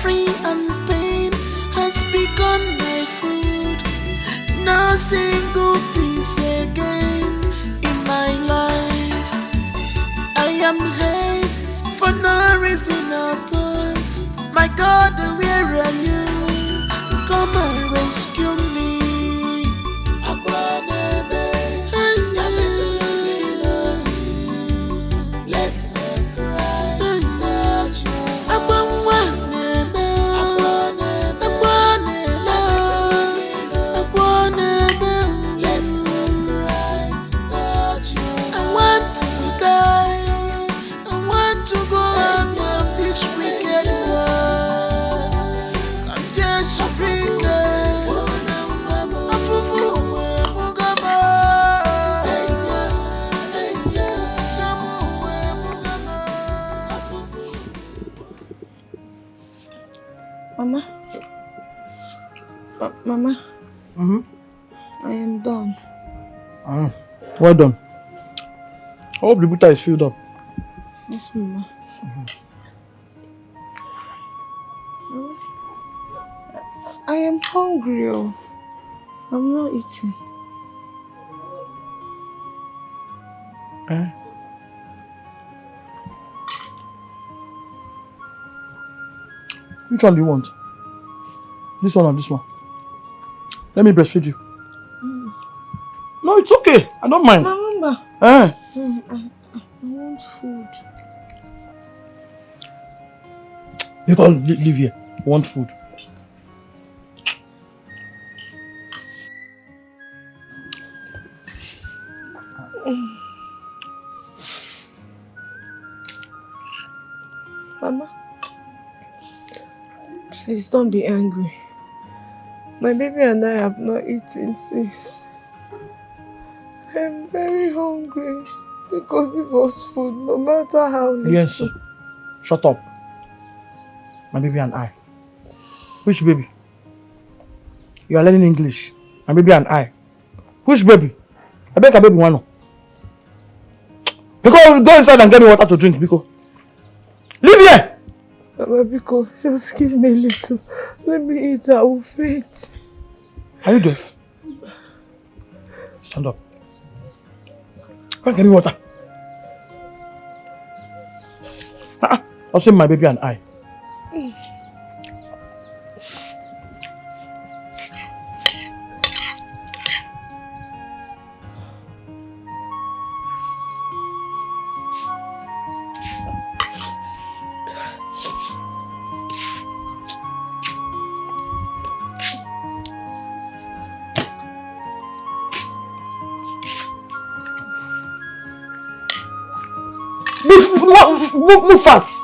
Suffering and pain has become my food. No single peace again in my life. I am hate for no reason at all. My God, where are you? Come and rescue me. Let me cry, touch you. Let me cry, touch you. I want to die. I want to go out of this wicked world. I'm just a freak. Mama. Mama. I am done. Well done. I hope the butter is filled up. Yes, Mama. I am hungry. Oh. I'm not eating. Which one do you want? This one or this one? Let me breastfeed you. No, it's okay. I don't mind. Mama. I want food. You can't live here. I want food. Mama, please don't be angry. My baby and I have not eaten since. I'm very hungry. You go give us food no matter how little. Yes, shut up. My baby and I. Which baby? You are learning English. My baby and I. Which baby? I beg a baby one. Because go inside and get me water to drink, Biko. Leave here! Mama, Biko, just give me a little. Let me eat, I will faint. Are you deaf? Stand up. Go and get me water. I'll say my baby and I. Move fast.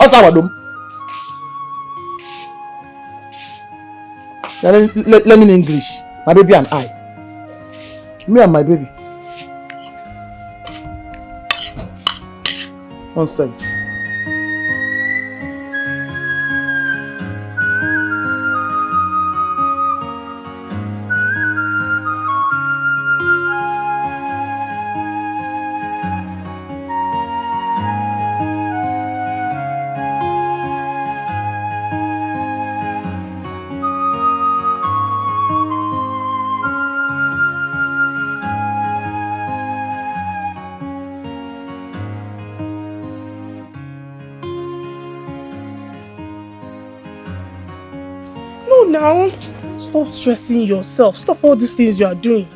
Osawadum. You're learning English. My baby and I. Me and my baby. Nonsense. Now, stop stressing yourself. Stop all these things you are doing.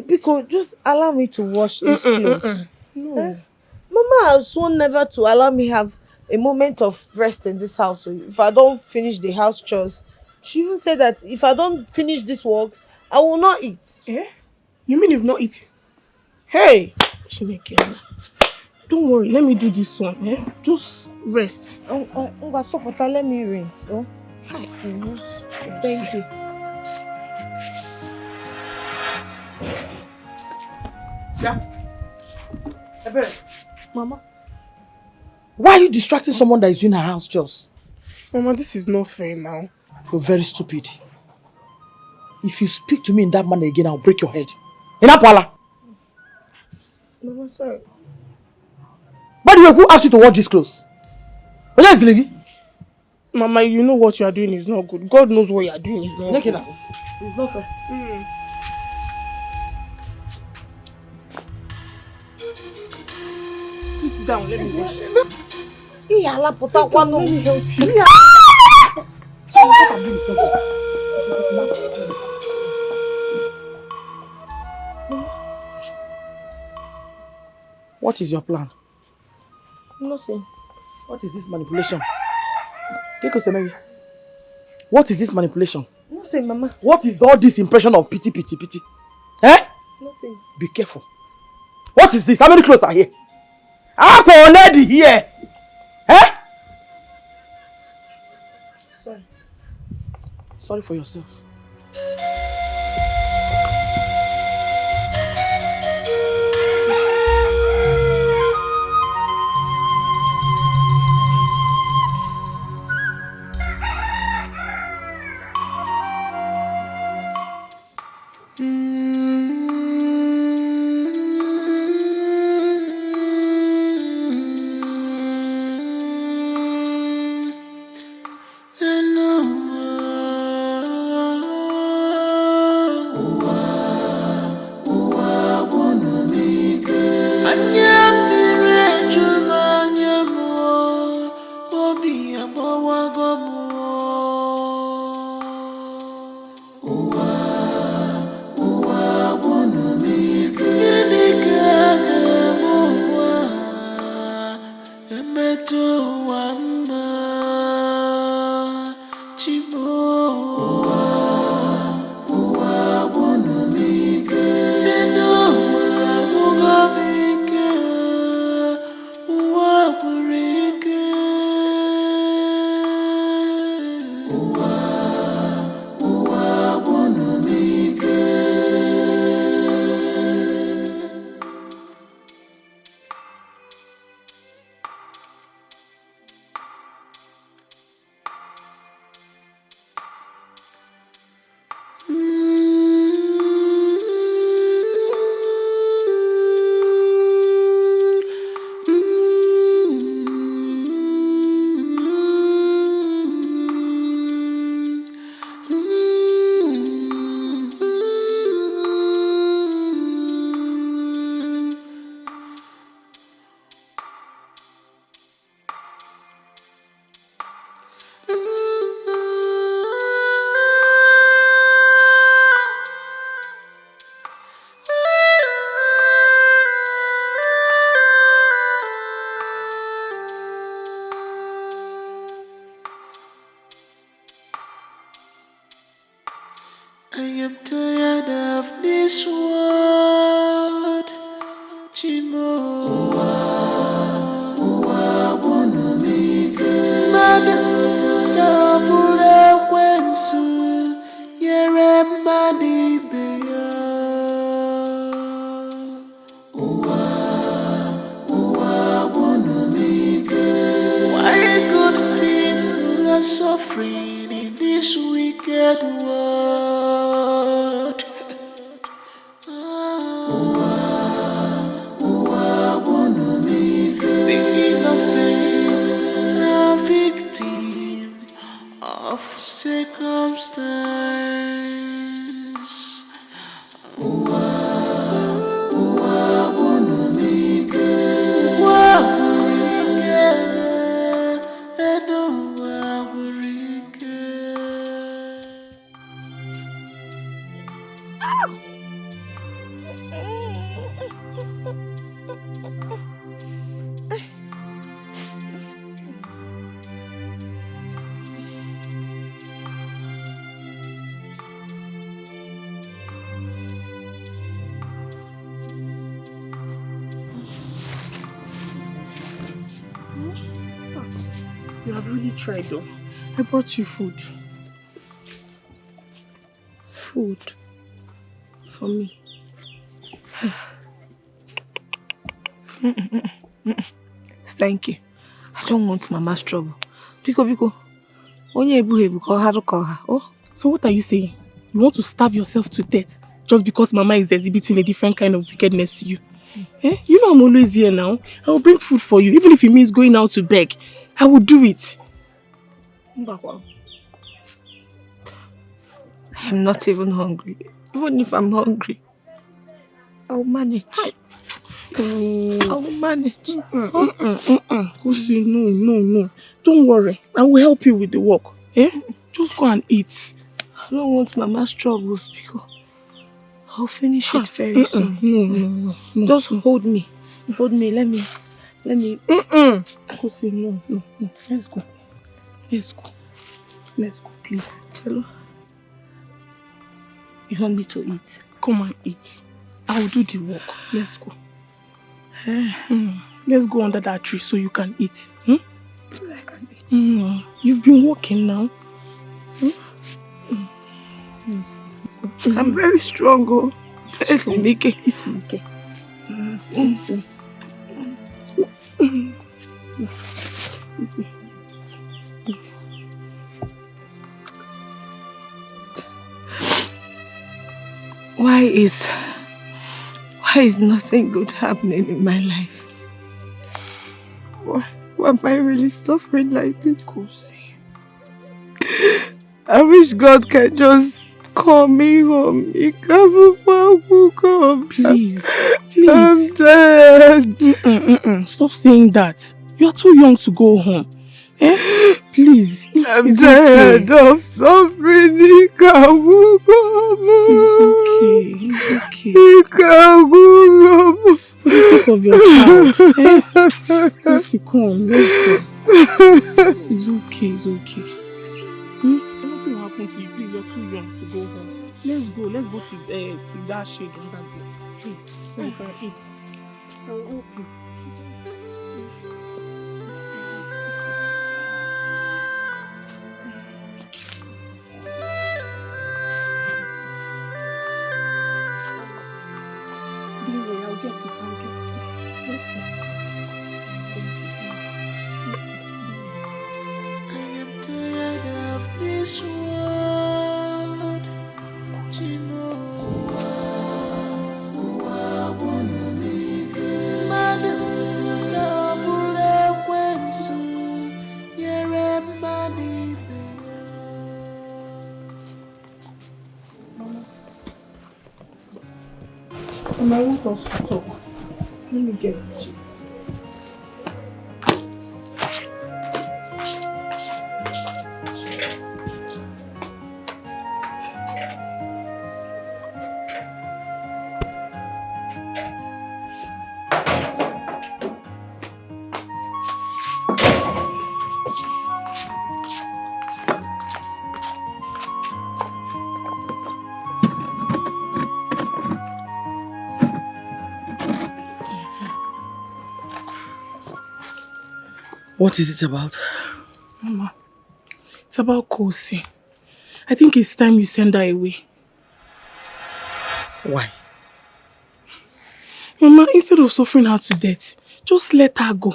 Because just allow me to wash these clothes. No. Mama has sworn never to allow me have a moment of rest in this house. So if I don't finish the house chores, she even said that if I don't finish these works, I will not eat. You mean you've not eaten? Hey! Don't worry, let me do this one. Just rest. Let me rinse. Thank you. Mama. Why are you distracting someone that is doing her house chores? Mama, this is not fair now. You're very stupid. If you speak to me in that manner again, I'll break your head. In Apala. Mama, sorry. By the way, who asked you to watch this clothes? Where is the lady? Mama, you know what you are doing is not good. God knows what you are doing is not good. It's not fair. Sit down, let me wash. Let me help you. What is your plan? Nothing. What is this manipulation? What is this manipulation? Nothing, Mama. What is all this impression of pity? Eh? Nothing. Be careful. What is this? How many clothes are here? Up already here. Eh? Sorry. Sorry for yourself. I am tired of this world, Chimo. Tabule kwensu, yere madi beya. Why good people are suffering in this wicked world? The innocent are victims of circumstance. You have really tried though. I brought you food. Food. For me. Thank you. I don't want Mama's trouble. Biko. Onye ebu ko haru ko ha. Oh. So what are you saying? You want to starve yourself to death just because Mama is exhibiting a different kind of wickedness to you? Eh? You know I'm always here now. I will bring food for you. Even if it means going out to beg. I will do it. I'm not even hungry. Even if I'm hungry, I'll manage. I'll manage. Kusi, no. Don't worry. I will help you with the work. Eh? Just go and eat. I don't want Mama's troubles because I'll finish it very soon. No. Just hold me. Hold me. Let me. Kusi, no. Let's go, please. Chelo. You want me to eat? Come and eat. I will do the work. Let's go. Let's go under that tree so you can eat. I can eat. You've been working now. I'm very strong. Oh. Easy. Why is nothing good happening in my life? Why am I really suffering like this? I wish God can just call me home. Please. I'm dead. Stop saying that. You are too young to go home. Eh? Please. I'm tired of suffering. It's okay. For the sake of your child. Lucy, come. Let's go. It's okay. Nothing will happen to you. Please, you're too young to go home. Let's go to that shade under there. Please, so you can eat. I will help you. I'll get it. Let's go. I am tired of this world. And I want us to talk. Let me get it. What is it about? Mama, it's about Kosi. I think it's time you send her away. Why? Mama, instead of suffering her to death, just let her go.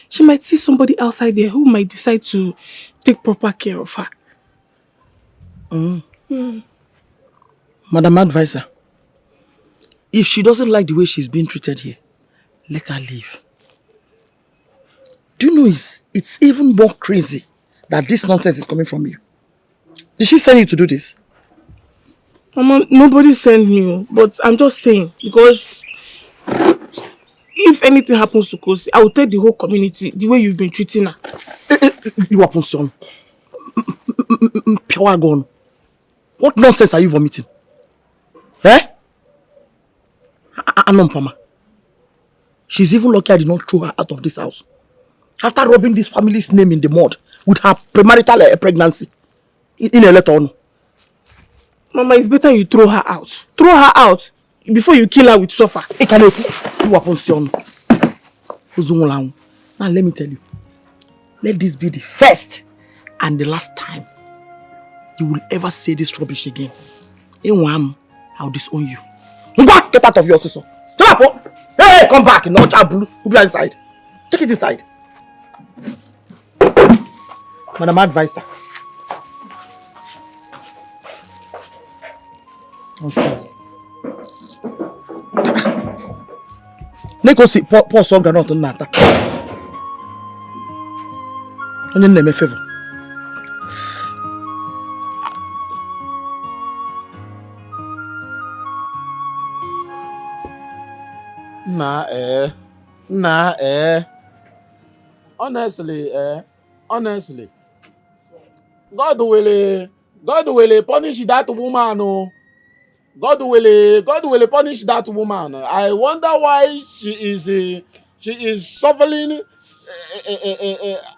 She might see somebody outside there who might decide to take proper care of her. Madam Advisor, if she doesn't like the way she's being treated here, let her leave. Do you know it's even more crazy that this nonsense is coming from you? Did she send you to do this? Mama, nobody sent me, but I'm just saying, because if anything happens to Kosi, I will tell the whole community the way you've been treating her. You are son. Pure gone. What nonsense are you vomiting? Eh? Pama. She's even lucky I did not throw her out of this house. After rubbing this family's name in the mud with her premarital pregnancy in a letter on. Mama, it's better you throw her out. Throw her out before you kill her with suffer. Now let me tell you. Let this be the first and the last time you will ever say this rubbish again. I'll disown you. Get out of your sister. Hey, come back. No child blue. Who be inside? Take it inside. Madam Advisor. Nonsense. Neko si pause ọ granọt na-ata. Onye na-eme favor. Honestly, God will punish that woman. Oh. God will punish that woman. I wonder why she is suffering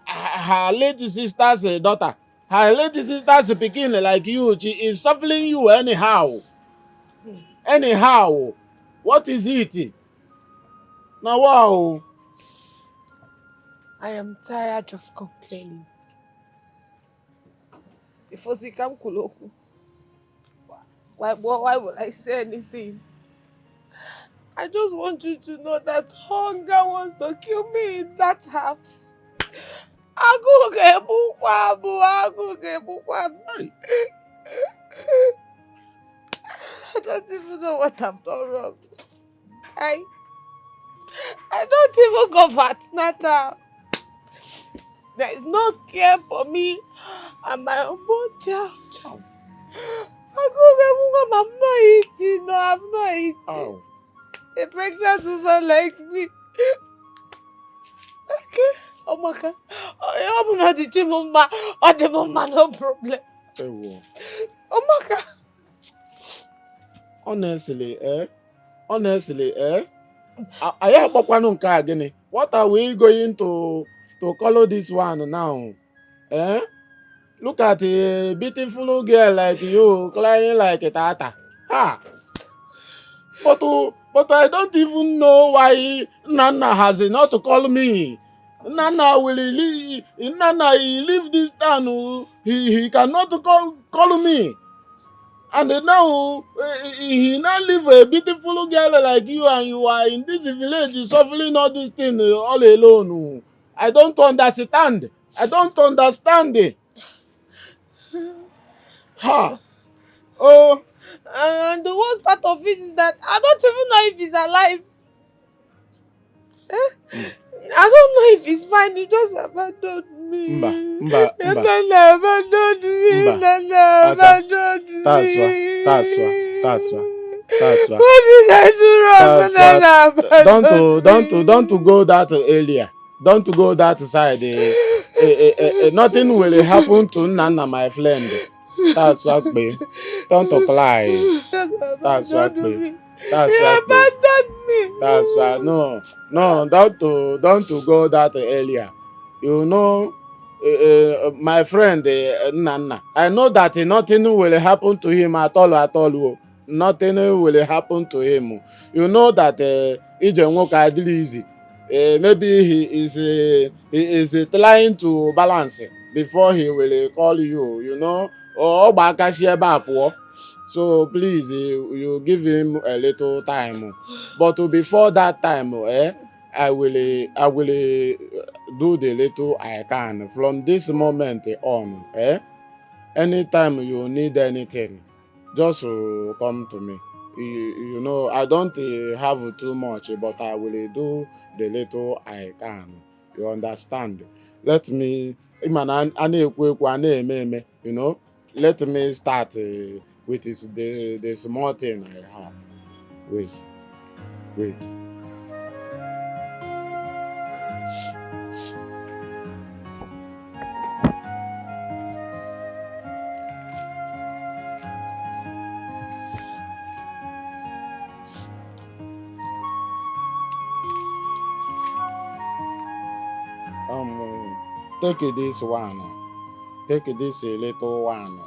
her late sister's daughter. Her late sister's pikin like you. She is suffering you anyhow. Anyhow, what is it? Now wow. I am tired of complaining. If Osikam Kuloku, why will I say anything? I just want you to know that hunger wants to kill me in that house. I don't even know what I've done wrong. I don't even go for antenatal. There is no care for me and my unborn child. I'm not eating. No, I'm not eating. Oh. A pregnant woman like me. Okay. Oh my God. I'm not the mama. Or the mama, no problem. Oh my God. Honestly, I have again. What are we going to color this one now? Eh? Look at a beautiful girl like you crying like a tata. Ha! But I don't even know why Nana has not to call me. Nana he leave this town. He cannot call me. And now he now leave a beautiful girl like you, and you are in this village suffering all this thing all alone. I don't understand. I don't understand it. Ha! Oh. And the worst part of it is that I don't even know if he's alive. I don't know if he's fine. He just abandoned me. Mba. Nana abandoned me. Nana abandoned me. That's why. What did I do wrong? Nana abandoned me. Don't go that area. Don't go that side. Nothing will happen to Nana, my friend. That's what me. Don't cry. That's what me. That's He what me. abandoned me. That's why no, don't go that area. You know, my friend Nana. I know that nothing will happen to him at all. Oh. Nothing will happen to him. You know that easy. Maybe he is trying to balance before he will call you. You know, or so please, you give him a little time. But before that time, I will do the little I can. From this moment on, anytime you need anything, just come to me. You know, I don't have too much, but I will do the little I can. You understand? Let me, you know, let me start with the small thing I have. Wait. Take this one. Take this little one.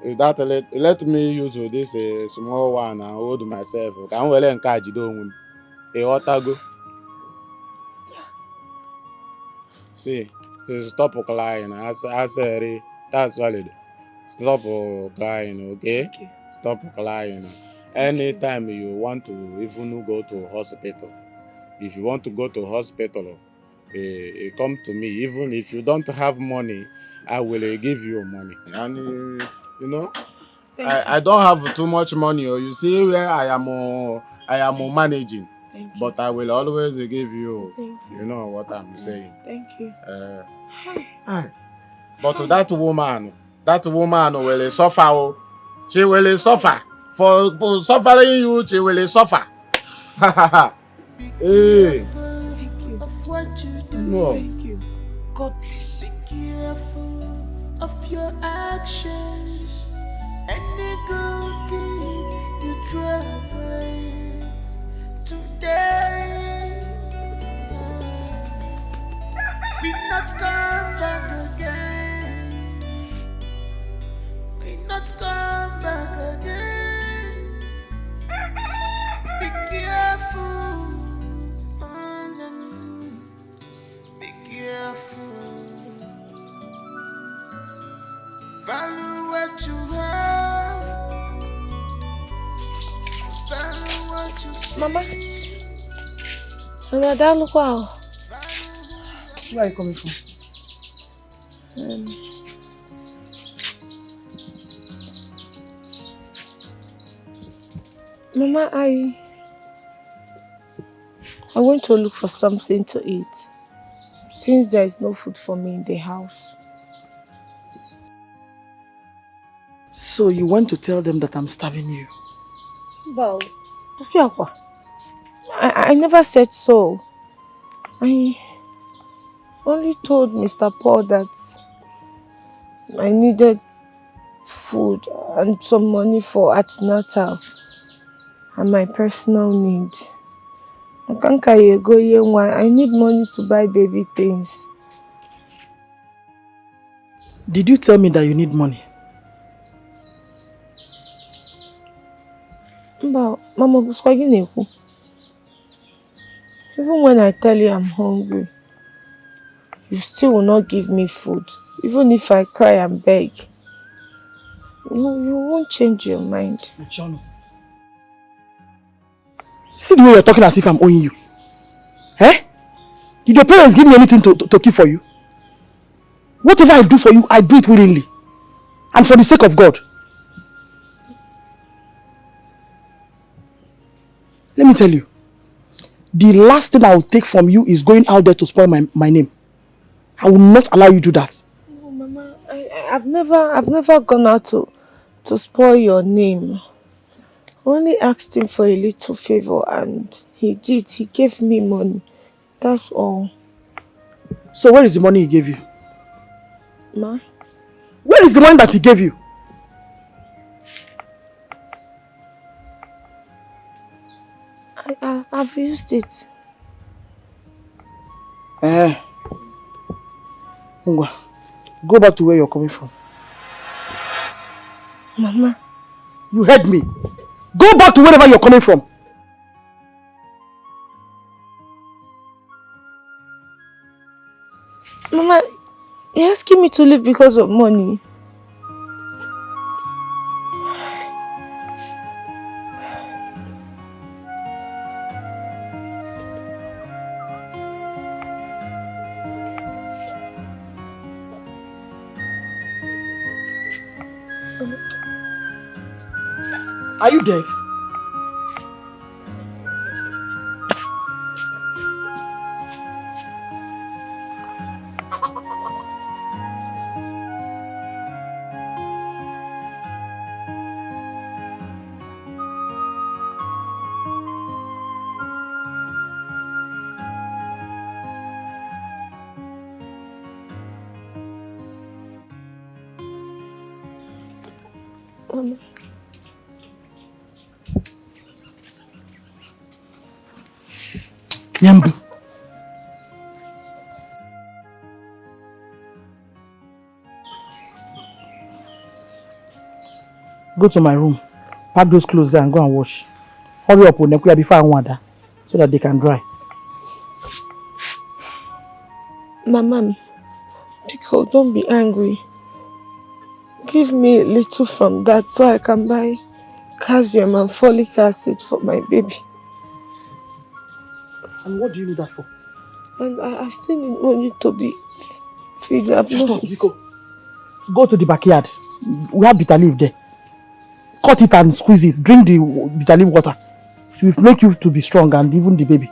Let me use this small one and hold myself. Can we encourage don't go? See, stop crying. I say that's valid. Stop crying, okay? Okay. Stop crying. Anytime you want to even go to hospital, if you want to go to hospital, come to me. Even if you don't have money, I will give you money. And you know, I don't have too much money. You see where I am managing. But I will always give you. Thank you. You know what I'm saying. Thank you. But that woman will suffer. Oh. She will suffer. For suffering you, she will suffer. Hey. Thank you. Of what you do. No. Thank you. God bless you. Be careful of your actions. Any good deed you try away today will not come back again. Will not come back again. Be careful. Be careful. Value what you have. Value what you see. Mama. Mama, look wow. Where are you coming from? Mama, I went to look for something to eat since there is no food for me in the house. So you went to tell them that I'm starving you? Well, I never said so. I only told Mr. Paul that I needed food and some money for antenatal and my personal need. I need money to buy baby things. Did you tell me that you need money? But Mama, even when I tell you I'm hungry, you still will not give me food. Even if I cry and beg, you won't change your mind. Michano. See the way you're talking as if I'm owing you. Eh? Did your parents give me anything to keep for you? Whatever I do for you, I do it willingly. And for the sake of God. Let me tell you. The last thing I will take from you is going out there to spoil my name. I will not allow you to do that. No, Mama, I've never gone out to spoil your name. I only asked him for a little favor and he did. He gave me money. That's all. So where is the money he gave you? Ma? Where is the money that he gave you? I've used it. Go back to where you're coming from. Mama. You heard me. Go back to wherever you're coming from. Mama, you're asking me to leave because of money. Are you deaf? Nyambu. Go to my room, pack those clothes there and go and wash. Hurry up, Onekuya, before I want that, so that they can dry. Mama, Pico, don't be angry. Give me a little from that so I can buy calcium and folic acid for my baby. And what do you need that for? And I still need money to be feed. Shut up, Pico. Go to the backyard. We have bitter leaf there. Cut it and squeeze it. Drink the bitter leaf water. It will make you to be strong and even the baby.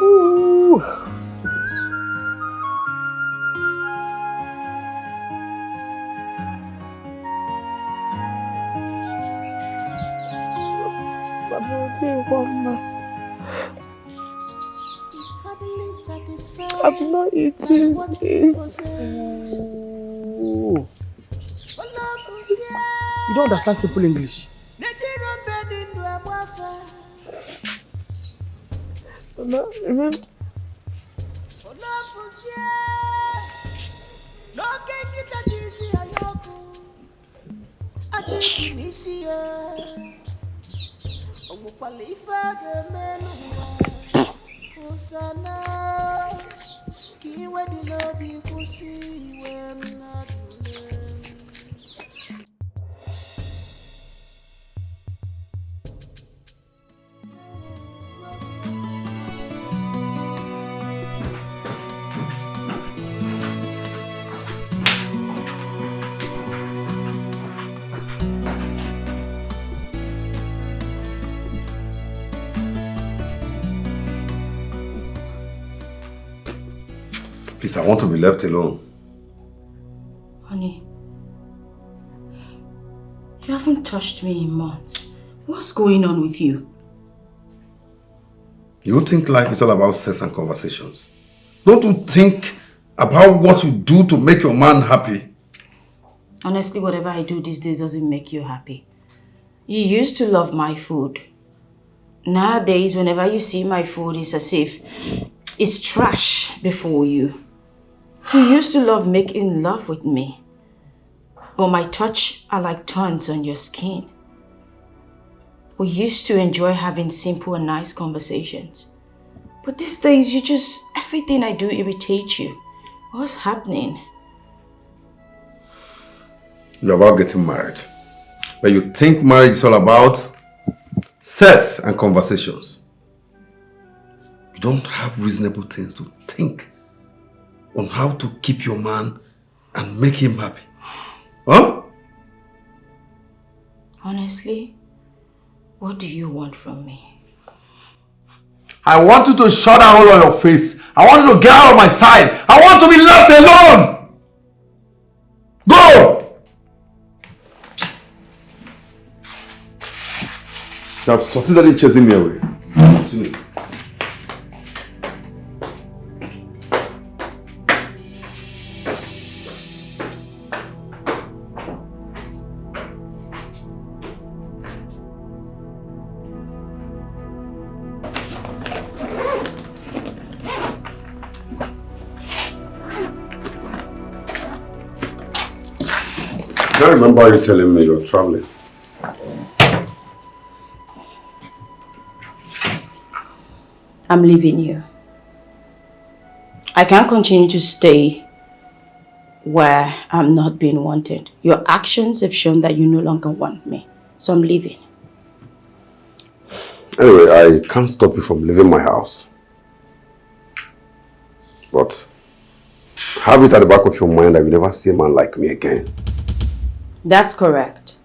Ooh. I'm not eating this. Ooh. You don't understand simple English. Mama, remember? Please, I want to be left alone. Honey, you haven't touched me in months. What's going on with you? You think life is all about sex and conversations? Don't you think about what you do to make your man happy? Honestly, whatever I do these days doesn't make you happy. You used to love my food. Nowadays, whenever you see my food, it's as if it's trash before you. You used to love making love with me, but my touch are like thorns on your skin. We used to enjoy having simple and nice conversations, but these days everything I do irritates you. What's happening? You're about getting married, but you think marriage is all about sex and conversations. You don't have reasonable things to think on how to keep your man and make him happy. Huh? Honestly, what do you want from me? I want you to shut that hole on your face. I want you to get out of my side. I want to be left alone. Go! You have successfully chasing me away. Continue. I remember you telling me you're traveling. I'm leaving you. I can't continue to stay where I'm not being wanted. Your actions have shown that you no longer want me. So I'm leaving. Anyway, I can't stop you from leaving my house. But have it at the back of your mind that you never see a man like me again. That's correct.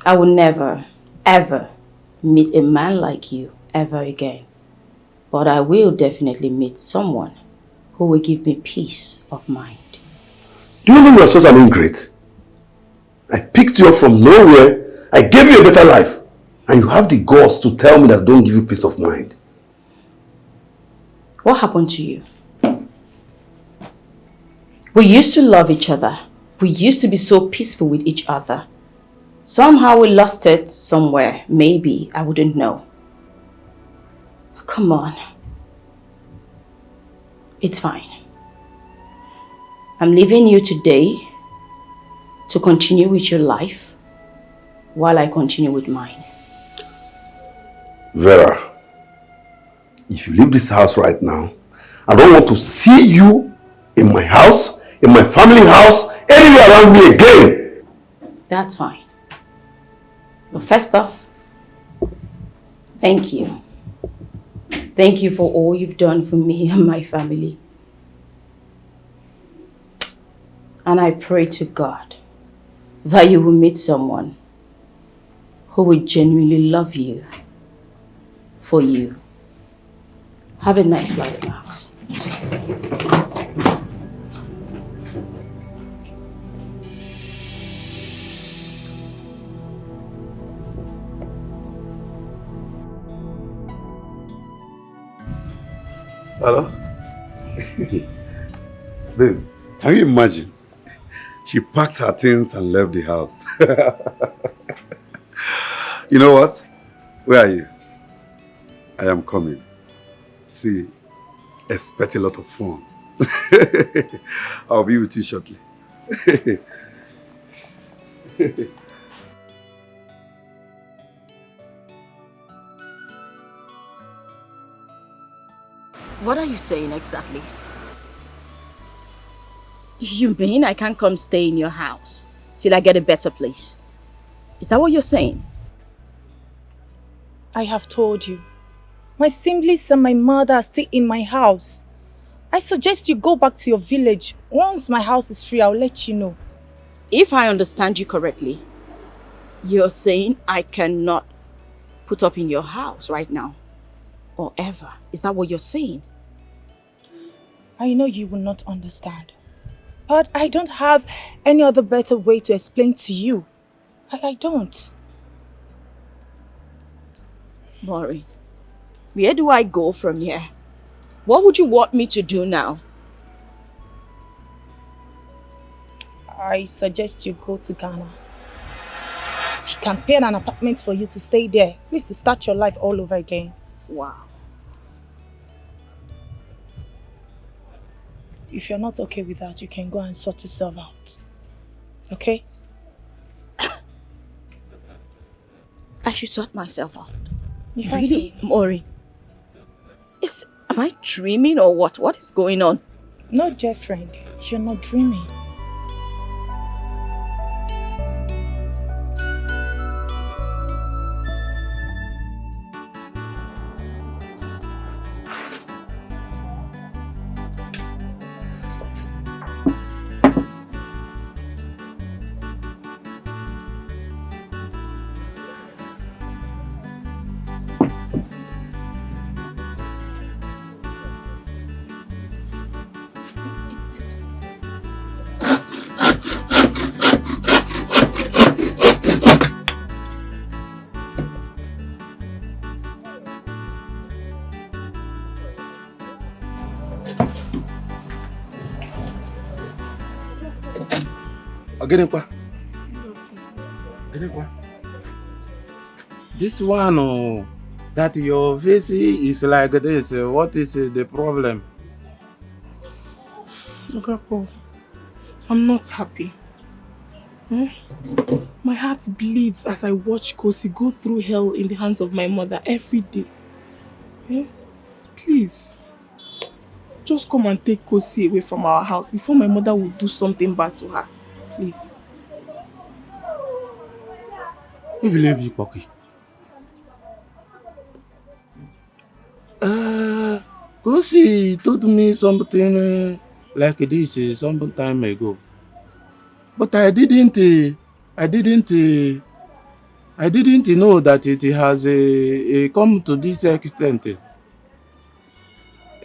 I will never, ever meet a man like you ever again. But I will definitely meet someone who will give me peace of mind. Do you know you are such an ingrate? I picked you up from nowhere, I gave you a better life, and you have the guts to tell me that I don't give you peace of mind. What happened to you? We used to love each other. We used to be so peaceful with each other. Somehow we lost it somewhere. Maybe, I wouldn't know. Come on. It's fine. I'm leaving you today to continue with your life while I continue with mine. Vera, if you leave this house right now, I don't want to see you in my house, in my family house, anywhere around me again. That's fine. But first off, thank you. Thank you for all you've done for me and my family. And I pray to God that you will meet someone who will genuinely love you for you. Have a nice life, Max. Hello? Babe, can you imagine? She packed her things and left the house. You know what? Where are you? I am coming. See, expect a lot of fun. I'll be with you shortly. What are you saying exactly? You mean I can't come stay in your house till I get a better place? Is that what you're saying? I have told you. My siblings and my mother are still in my house. I suggest you go back to your village. Once my house is free, I'll let you know. If I understand you correctly, you're saying I cannot put up in your house right now or ever. Is that what you're saying? I know you will not understand. But I don't have any other better way to explain to you. I don't. Maureen, where do I go from here? What would you want me to do now? I suggest you go to Ghana. I can pay an apartment for you to stay there. Please, to start your life all over again. Wow. If you're not okay with that, you can go and sort yourself out. Okay? I should sort myself out. Yeah, Really, Maureen? Am I dreaming or what? What is going on? No, dear friend, you're not dreaming. This one, that your face is like this. What is the problem? Okapo, I'm not happy. My heart bleeds as I watch Kosi go through hell in the hands of my mother every day. Please, just come and take Kosi away from our house before my mother will do something bad to her. Please. I believe you, Pocky. Kosi told me something like this some time ago, but I didn't know that it has come to this extent.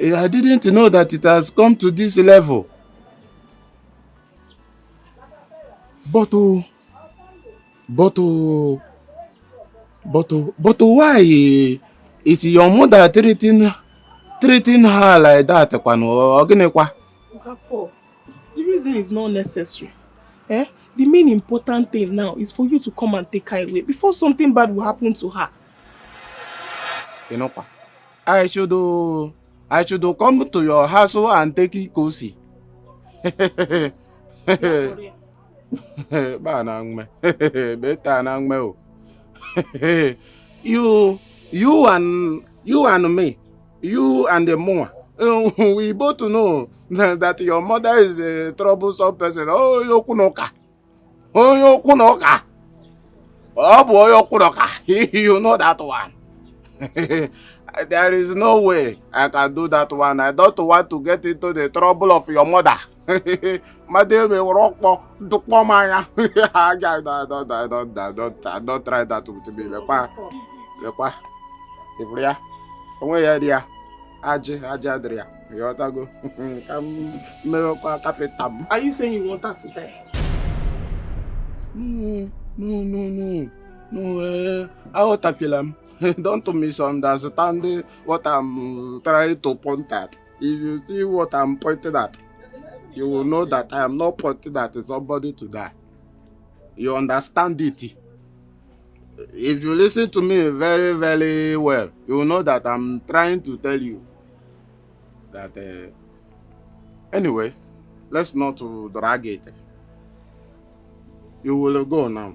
I didn't know that it has come to this level. But why is your mother treating her like that? Okapo, the reason is not necessary. The main important thing now is for you to come and take her away before something bad will happen to her. I should come to your house and take Kosi. You and me, you and the mom, we both know that your mother is a troublesome person. Oh, yokunoka. You know that one. There is no way I can do that one. I don't want to get into the trouble of your mother. Madam, I don't try that with me. Lekwa, Ivria, onwe ya dia, aja adria. You ought to go. Are you saying you want her to die? No, I want to feel him. Don't misunderstand what I'm trying to point at. If you see what I'm pointing at, you will know that I am not pointing at somebody to die. You understand it? If you listen to me very, very well, you will know that I'm trying to tell you that... Anyway, let's not drag it. You will go now.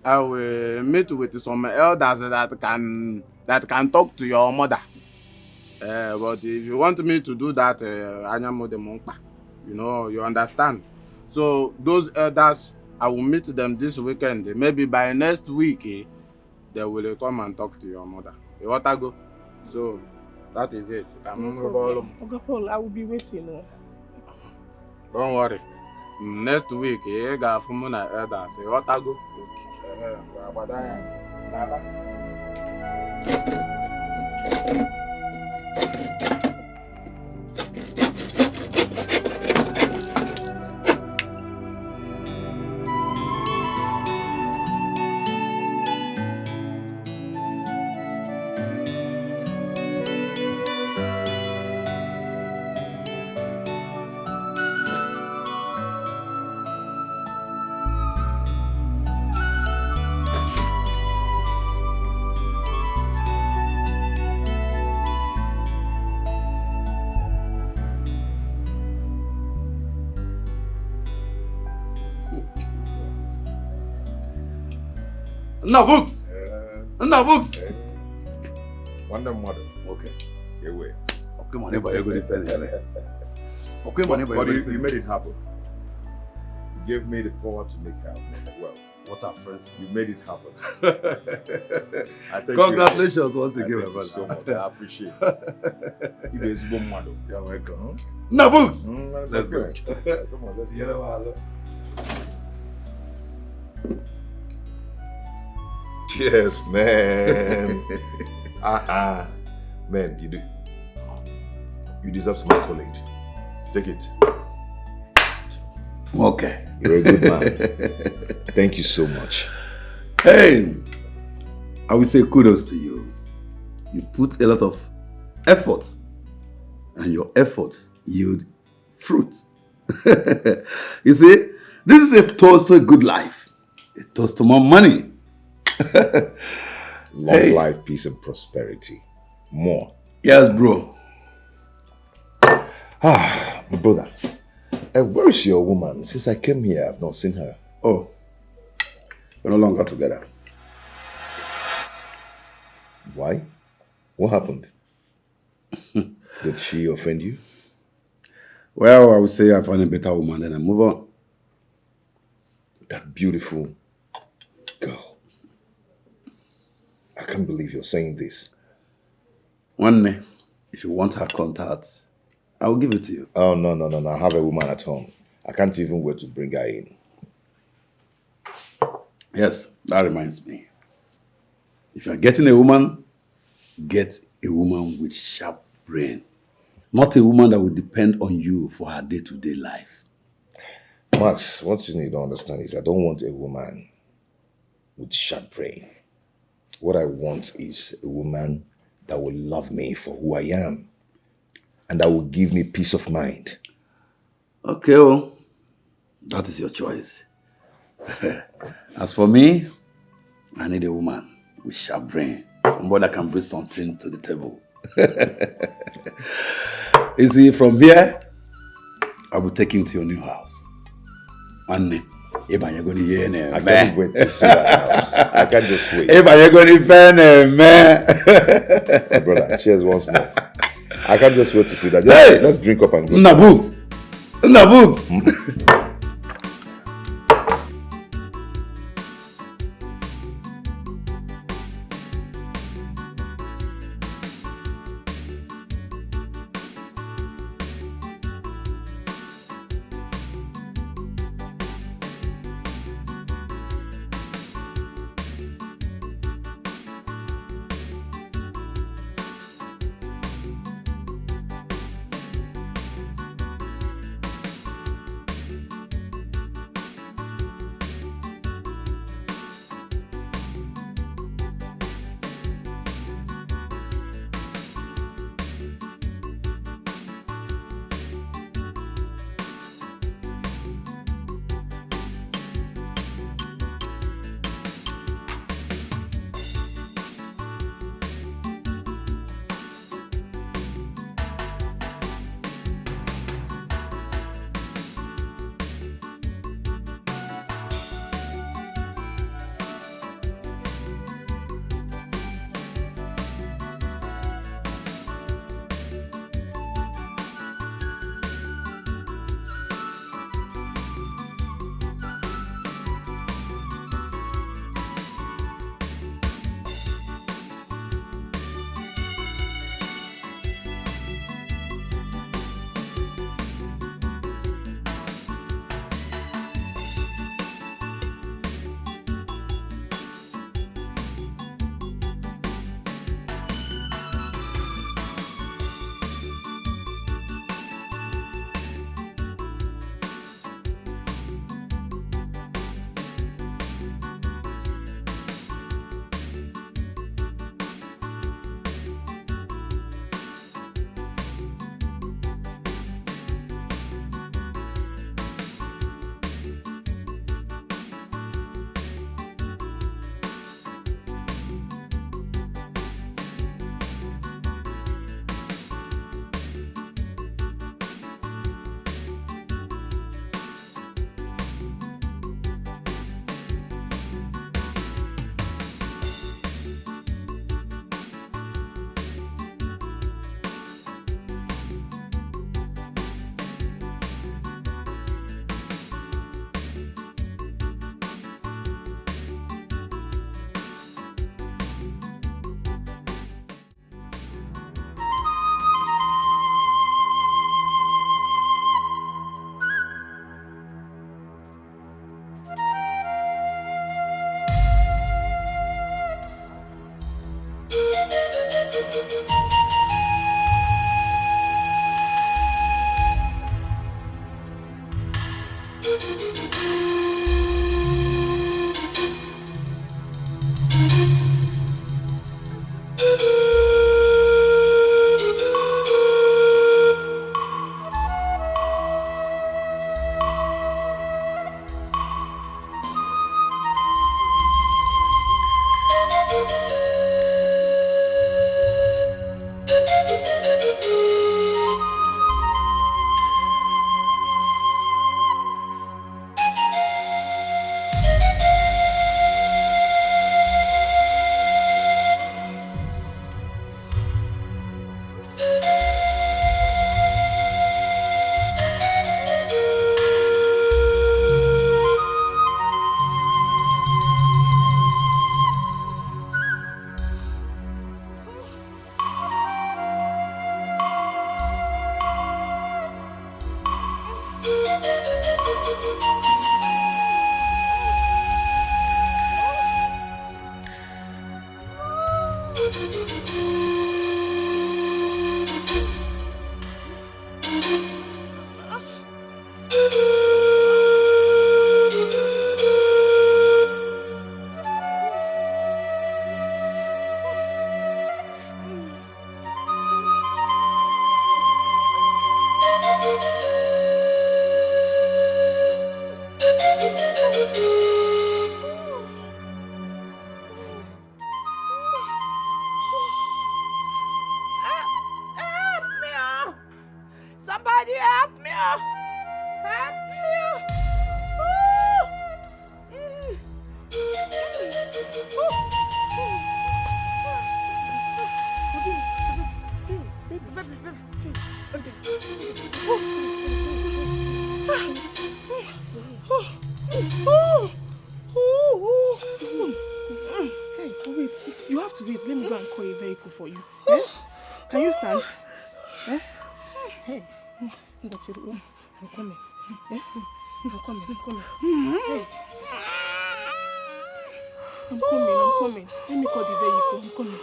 I will meet with some elders that can talk to your mother. But if you want me to do that, you understand. So those elders, I will meet them this weekend. Maybe by next week, they will come and talk to your mother. You want to go? So that is it. Okay, Paul, I will be waiting. Don't worry. Next week, you got from my elders. You want to go? No books. No books. One mother. Okay. Away. Okay, money, but you're going to pay. Okay, money, but you made it happen. You gave me the power to make wealth. What are friends? You made it happen. Congratulations once again, my brother. So much. I appreciate it. You're welcome. No books. Let's go. Come on, let's go. Cheers, man. Man, you deserve some accolade. Take it. Okay. You're a good man. Thank you so much. Hey, I will say kudos to you. You put a lot of effort, and your effort yield fruit. You see, this is a toast to a good life, a toast to more money. Long life, peace, and prosperity. More. Yes, bro. My brother. Where is your woman? Since I came here, I've not seen her. Oh, we're no longer together. Why? What happened? Did she offend you? Well, I would say I found a better woman, then I move on. That beautiful girl. I can't believe you're saying this. One day, if you want her contact, I will give it to you. Oh, no. I have a woman at home. I can't even wait to bring her in. Yes, that reminds me. If you're getting a woman, get a woman with sharp brain. Not a woman that will depend on you for her day-to-day life. Max, what you need to understand is I don't want a woman with sharp brain. What I want is a woman that will love me for who I am and that will give me peace of mind. Okay, well, that is your choice. As for me, I need a woman with sharp brain, one that can bring something to the table. You see, from here, I will take you to your new house. And I can't wait to see that house. I can't just wait. Brother, cheers once more. I can't just wait to see that. Let's drink up and go. Books. Somebody help me! Help me! Hey, wait. You have to wait. Let me go and call a vehicle for you. Eh? Can you stand? Eh? Hey, that's it. I'm coming. Eh? I'm coming. Hey. I'm coming. Let me call the vehicle. I'm coming.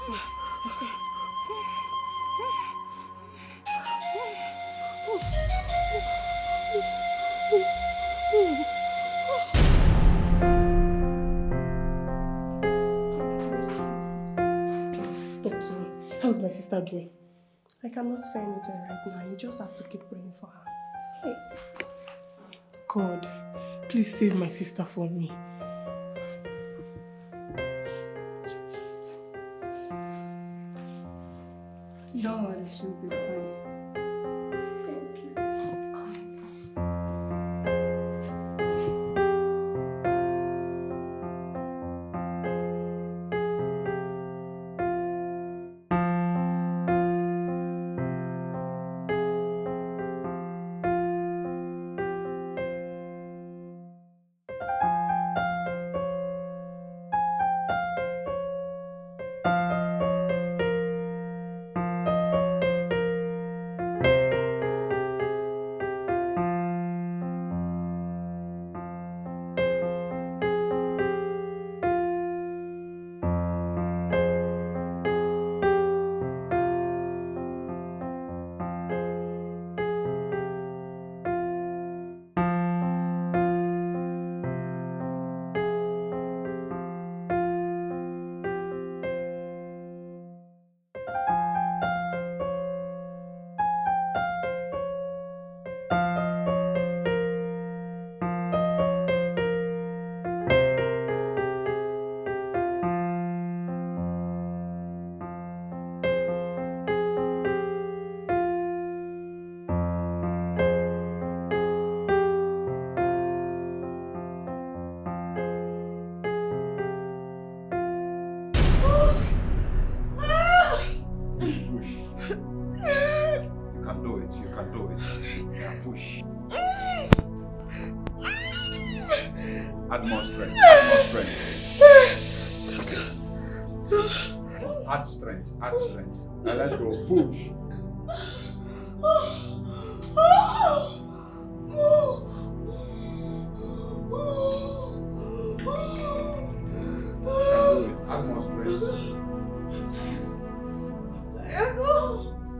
So, okay. Please, doctor. How's my sister doing? I cannot say anything right now. You just have to keep praying for her. Hey. God, please save my sister for me. Don't worry, she'll be fine. Thank you. Add more strength. Add strength. Now let's go. Push. Add more strength. You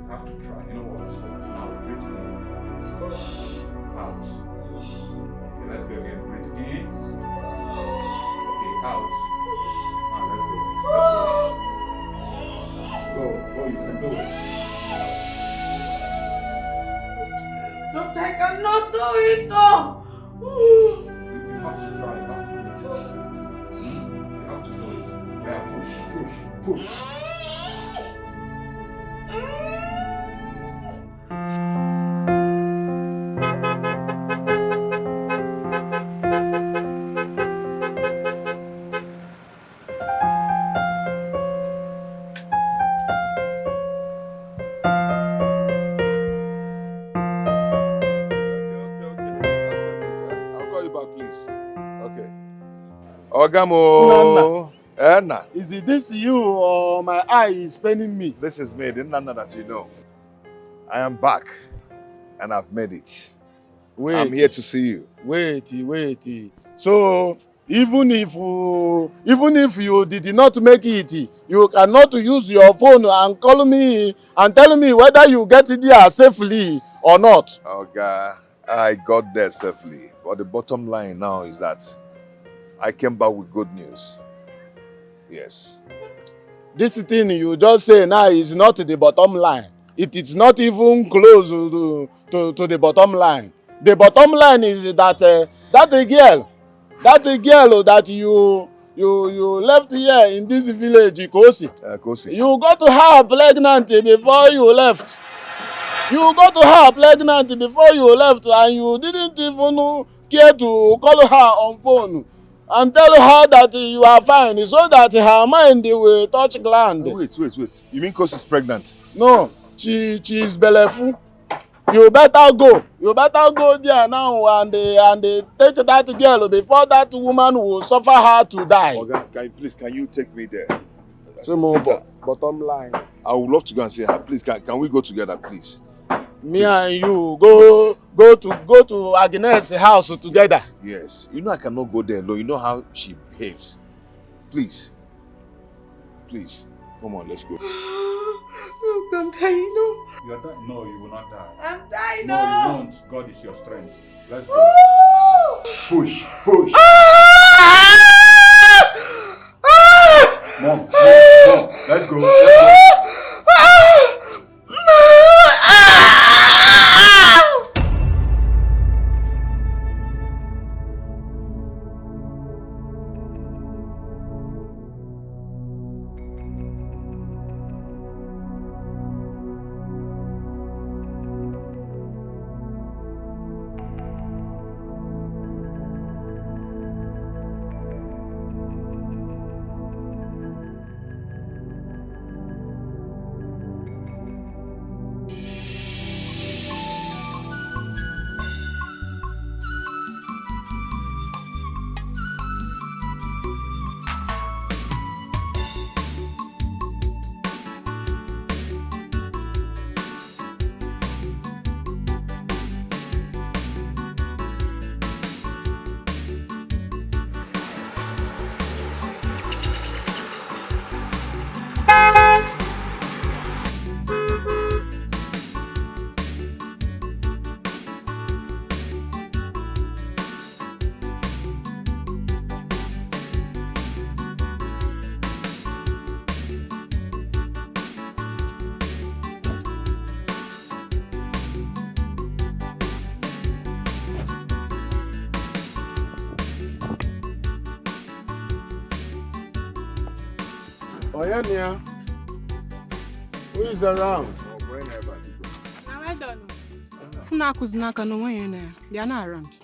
have to try. You know what? Now breathe in. Out. Okay, let's go again. Breathe in. Okay, out. Now let's go. Go, you can do it. But I cannot do it though! You have to try. You have to do it. Yeah, push. Ogamo. Nana. Is it this you or my eye is paining me? This is me, the Nana that you know. I am back. and I've made it. Wait. I'm here to see you. Wait. So even if you did not make it, you cannot use your phone and call me and tell me whether you get there safely or not. Okay, I got there safely. But the bottom line now is that I came back with good news. Yes. This thing you just say now is not the bottom line. It is not even close to the bottom line. The bottom line is that that girl that you left here in this village, Kosi. Kosi. You got her pregnant before you left. You got her pregnant before you left, and you didn't even care to call her on phone and tell her that you are fine, so that her mind will touch ground. Oh, wait. You mean Kosi's pregnant? No, she is belleful. You better go. You better go there now and take that girl before that woman will suffer her to die. Okay, can you take me there? Bottom line. I would love to go and see her. Please, can we go together, please? Me and you go to Agnes' house together. Yes. You know I cannot go there alone. You know how she behaves. Please. Come on, let's go. I'm dying, no. You are dying. No, you will not die. I'm dying, No, no. you won't. God is your strength. Let's go. Push. Mom. Let's go. Oyenia, who is around? Now I don't know. Funaku's not going they are not around.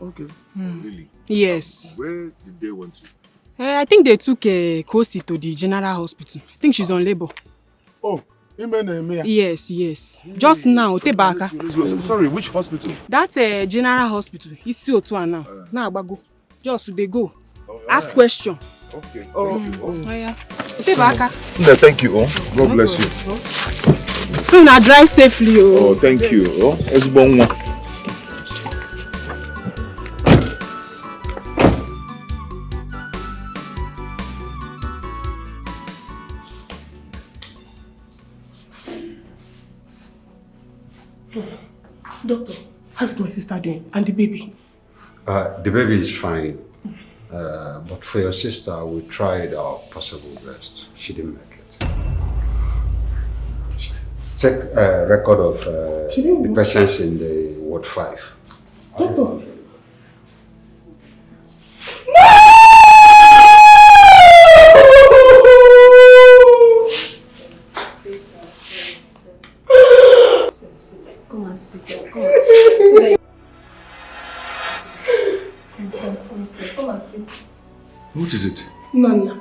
Okay. Really? Yes. Where did they want to? I think they took Kosi to the general hospital. I think she's on labor. Oh, Imene. Yes. Just now, Tebaka. Sorry, which hospital? That's a general hospital. It's still to now. Now, go. Just they go. Ask question. Okay. Oh yeah. Tebaka. Thank you. God bless you. Now drive safely. Oh, thank you. It's bon one. Doctor, how is my sister doing? And the baby? The baby is fine. But for your sister, we tried our possible best. She didn't make it. Check record of the patients in the Ward 5. Doctor. Come and sit down. Come and sit down. Come and sit. What is it? Nana.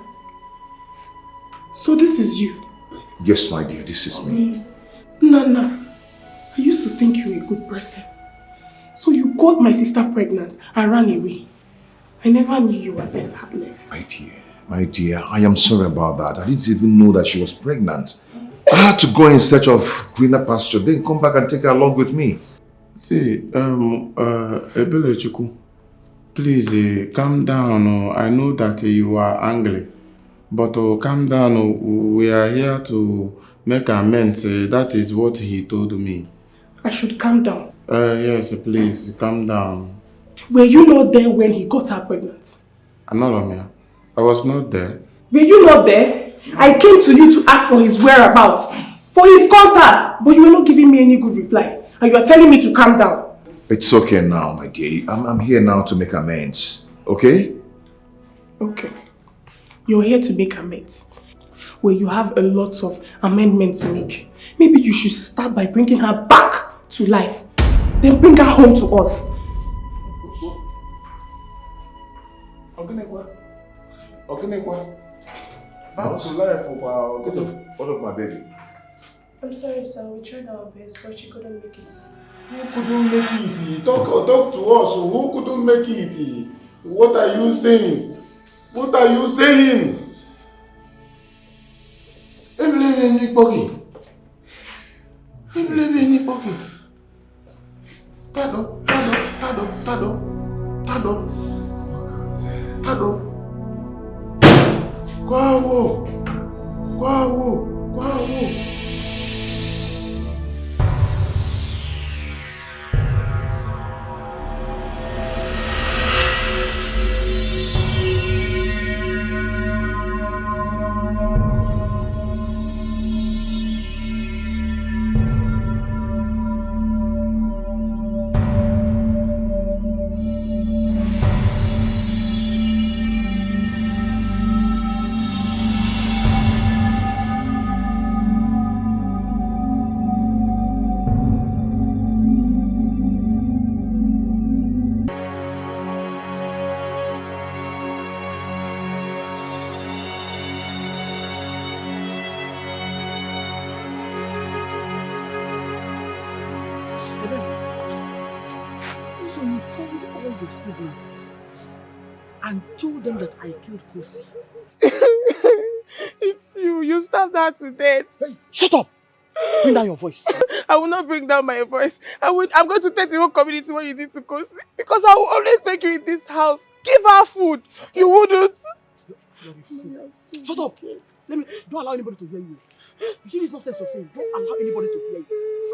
So this is you? Yes, my dear, this is me. Nana, I used to think you were a good person. So you got my sister pregnant and ran away. I never knew you were this heartless. My dear, I am sorry about that. I didn't even know that she was pregnant. I had to go in search of greener pasture, then come back and take her along with me. See, Ebelechuku, please calm down. I know that you are angry, but calm down. We are here to make amends. That is what he told me. I should calm down. Yes, please calm down. Were you not there when he got her pregnant? Anolomia, I was not there. Were you not there? I came to you to ask for his whereabouts, for his contact, but you were not giving me any good reply. And you are telling me to calm down. It's okay now, my dear. I'm here now to make amends. Okay? Okay. You're here to make amends. Well, you have a lot of amendments to make. Maybe you should start by bringing her back to life. Then bring her home to us. Ogenekwa. Back to life. What of my baby? I'm sorry, sir. We tried our best, but she couldn't make it. Who couldn't make it? Talk to us. Who couldn't make it? What are you saying? What are you saying? Tado. Kwawo. So you called all your siblings and told them that I killed Kosi. It's you. You stabbed her to death. Hey, shut up! Bring down your voice. I will not bring down my voice. I'm going to tell the whole community what you did to Kosi. Because I will always beg you in this house. Give her food. You wouldn't. You're a fool. Shut up! Don't allow anybody to hear you. You see this nonsense you're saying? Don't allow anybody to hear it.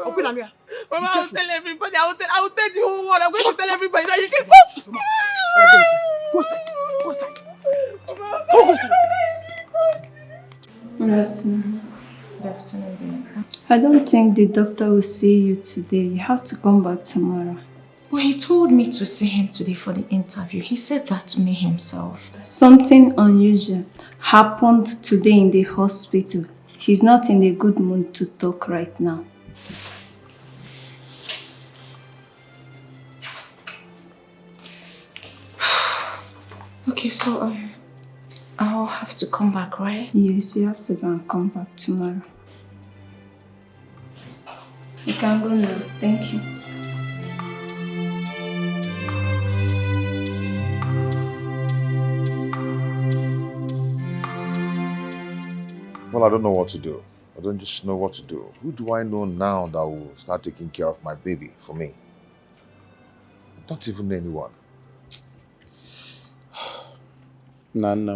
Okay, Namia. Mama, I will tell everybody. I will tell the whole world. I'm going to tell everybody that you can go. Go inside. Go inside. Go inside. Good afternoon. Good afternoon. I don't think the doctor will see you today. You have to come back tomorrow. Well, he told me to see him today for the interview. He said that to me himself. Something unusual happened today in the hospital. He's not in a good mood to talk right now. Okay, so I'll have to come back, right? Yes, you have to go and come back tomorrow. You can go now. Thank you. Well, I don't know what to do. I don't just know what to do. Who do I know now that will start taking care of my baby for me? Not even anyone. Nana,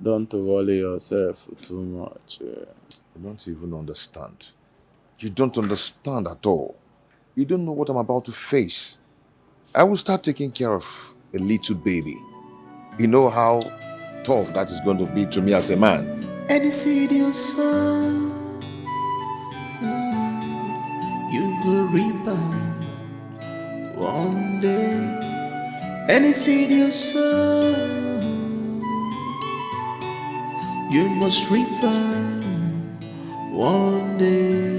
don't worry yourself too much. You don't even understand. You don't understand at all. You don't know what I'm about to face. I will start taking care of a little baby. You know how tough that is going to be to me as a man. Any seed you sow, you will reap one day. Any seed you sow, you must reap one day.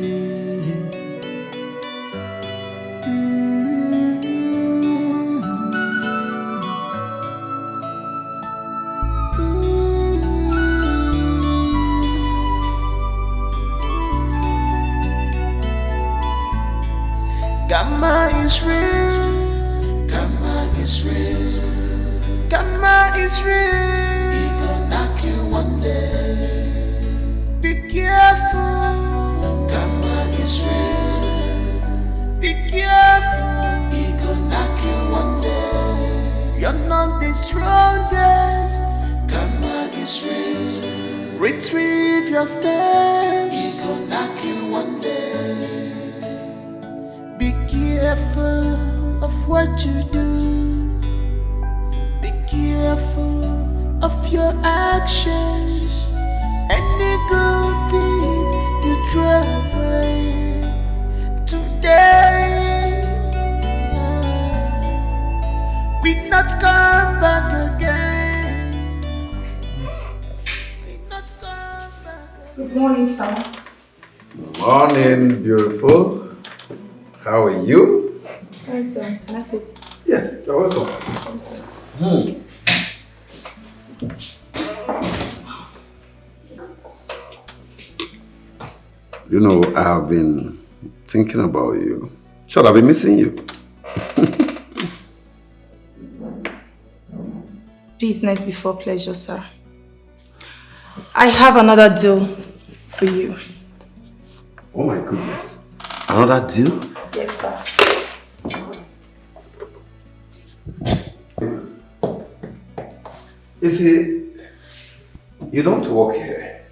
Gamma is real. Gamma is real. Gamma is real. He gonna knock you one day. Be careful. Gamma is real. steps. He gon' knock you one day. Be careful of what you do. Be careful of your actions. Any good deed you try today, we not come back again. We not come back again. Good morning, sir. Morning, beautiful. How are you? Right, sir. Can I sit? Yeah, you're welcome. You know, I've been thinking about you. Sure, I've been missing you. Business before pleasure, sir. I have another deal for you. Oh my goodness. Another deal? Yes, sir. You see, you don't work here,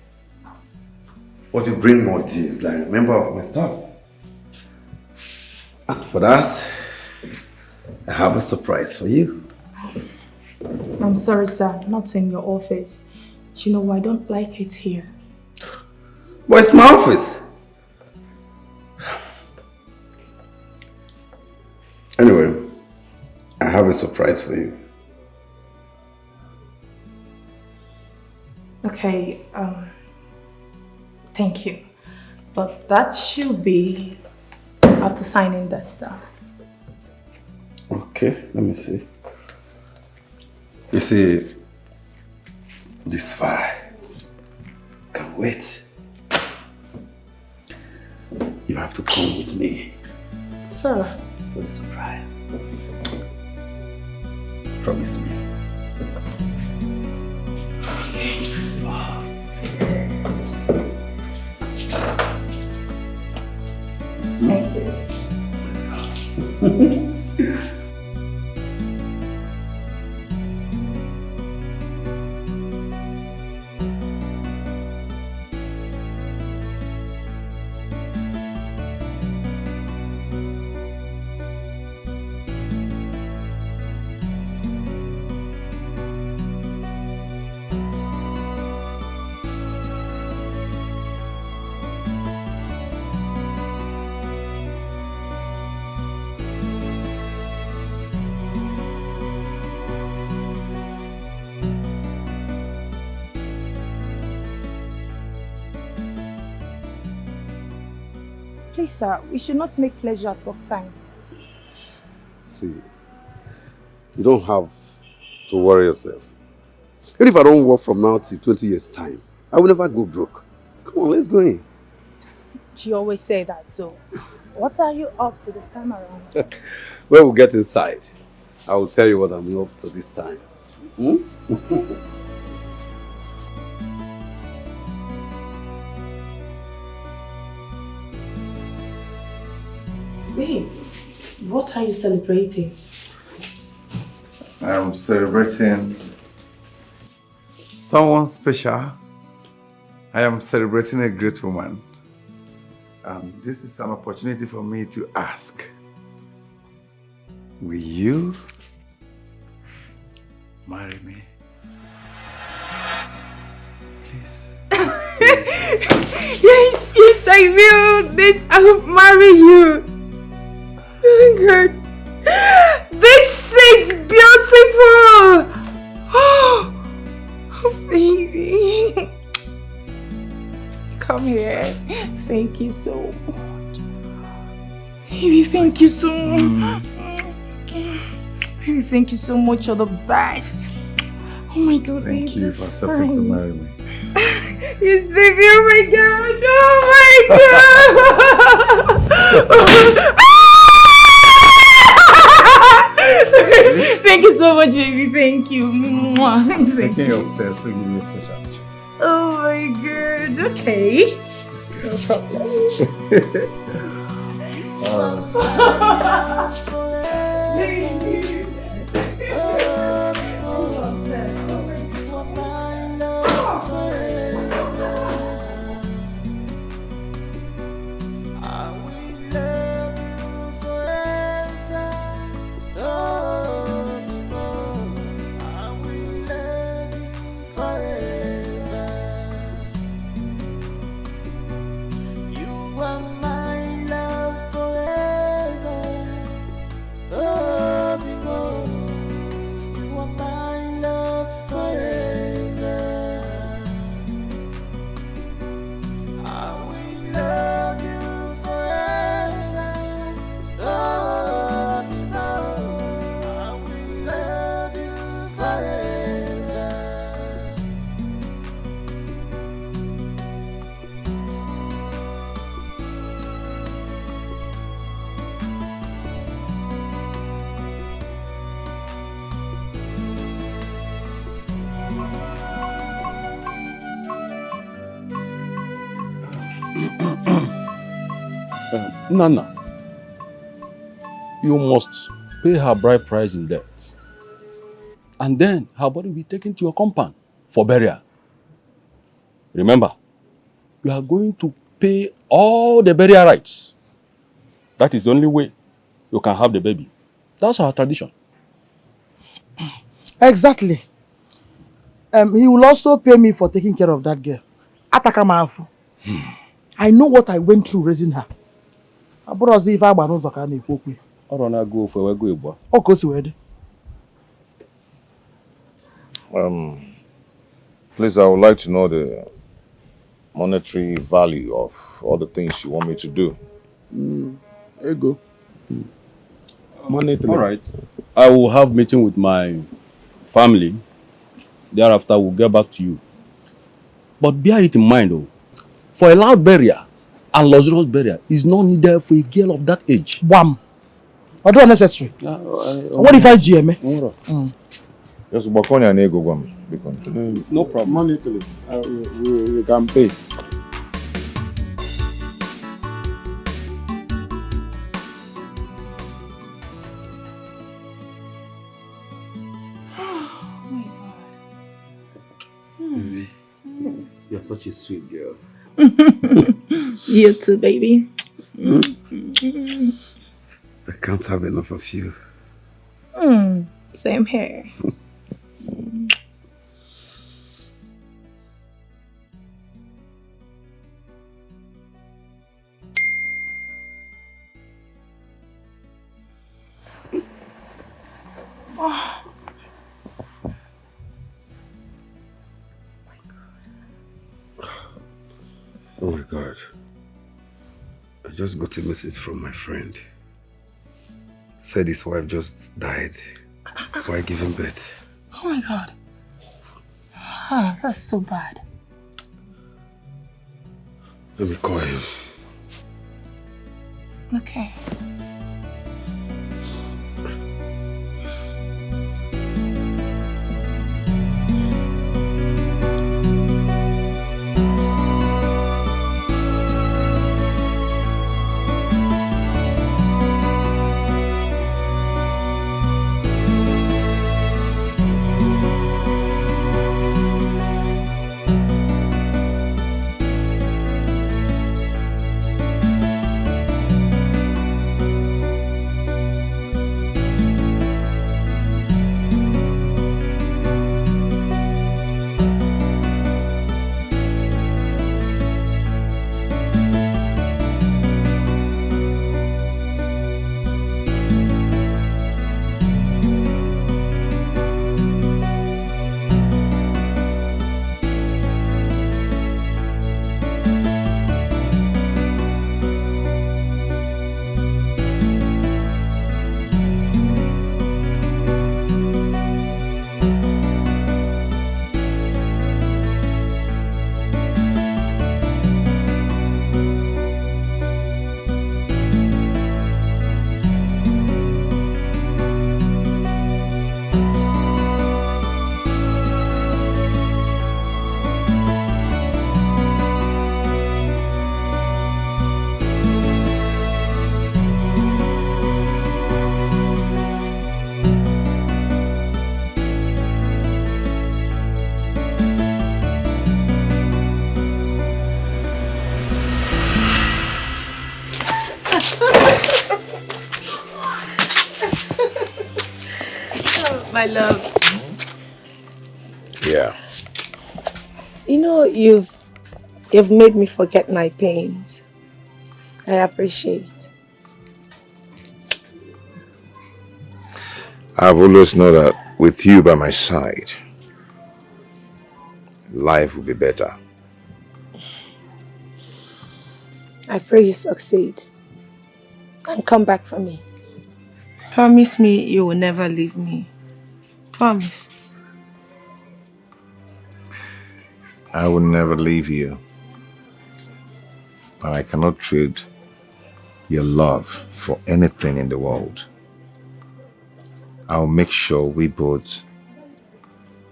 but you bring more deals like a member of my staff. And for that, I have a surprise for you. I'm sorry, sir. Not in your office. You know, I don't like it here. But it's my office. Anyway, I have a surprise for you. Okay, thank you. But that should be after signing this, sir. Okay, let me see. You see, this file. Can't wait. You have to come with me. Sir. For the surprise. Promise me. Thank you. Let's go. Please, sir, we should not make pleasure at work time. See, you don't have to worry yourself. Even if I don't work from now till 20 years' time, I will never go broke. Come on, let's go in. You always say that, so what are you up to this time around? When we get inside, I will tell you what I'm up to this time. Babe, what are you celebrating? I am celebrating someone special. I am celebrating a great woman. And this is an opportunity for me to ask, will you marry me? Please. Yes, yes, I will. I will marry you. Oh God. This is beautiful. Oh, baby. Come here. Thank you so much. Baby, thank you so much. Baby, thank you so much. You're the best. Oh my God, Thank you for accepting to marry me. Yes, baby. Oh my God. Oh my God. Thank you so much, baby. Thank you. Taking you upstairs to give you a special treat. Oh my God. Okay. No problem. Nana, you must pay her bride price in debt. And then her body will be taken to your compound for burial. Remember, you are going to pay all the burial rights. That is the only way you can have the baby. That's our tradition. Exactly. He will also pay me for taking care of that girl. Atakamafu. I know what I went through raising her. I brought us if I was not going to go. I don't want to go for a go. Oh, go to Please, I would like to know the monetary value of all the things you want me to do. Ego. Monetary. All right. I will have meeting with my family. Thereafter, we'll get back to you. But bear it in mind, though, for a loud burial and luxurious burial is not needed for a girl of that age. Wham! Although unnecessary. What if I GM? Just Bakonia and Ego Guam. No problem. Monetary. We can pay. Baby, you're such a sweet girl. You too, baby. I can't have enough of you. Same here. Oh my God. I just got a message from my friend. Said his wife just died while giving birth. Oh my God. Ah, that's so bad. Let me call him. Okay. My love. Yeah. You know, you've made me forget my pains. I appreciate. I've always known that with you by my side, life will be better. I pray you succeed. And come back for me. Promise me you will never leave me. Promise. I will never leave you. And I cannot trade your love for anything in the world. I'll make sure we both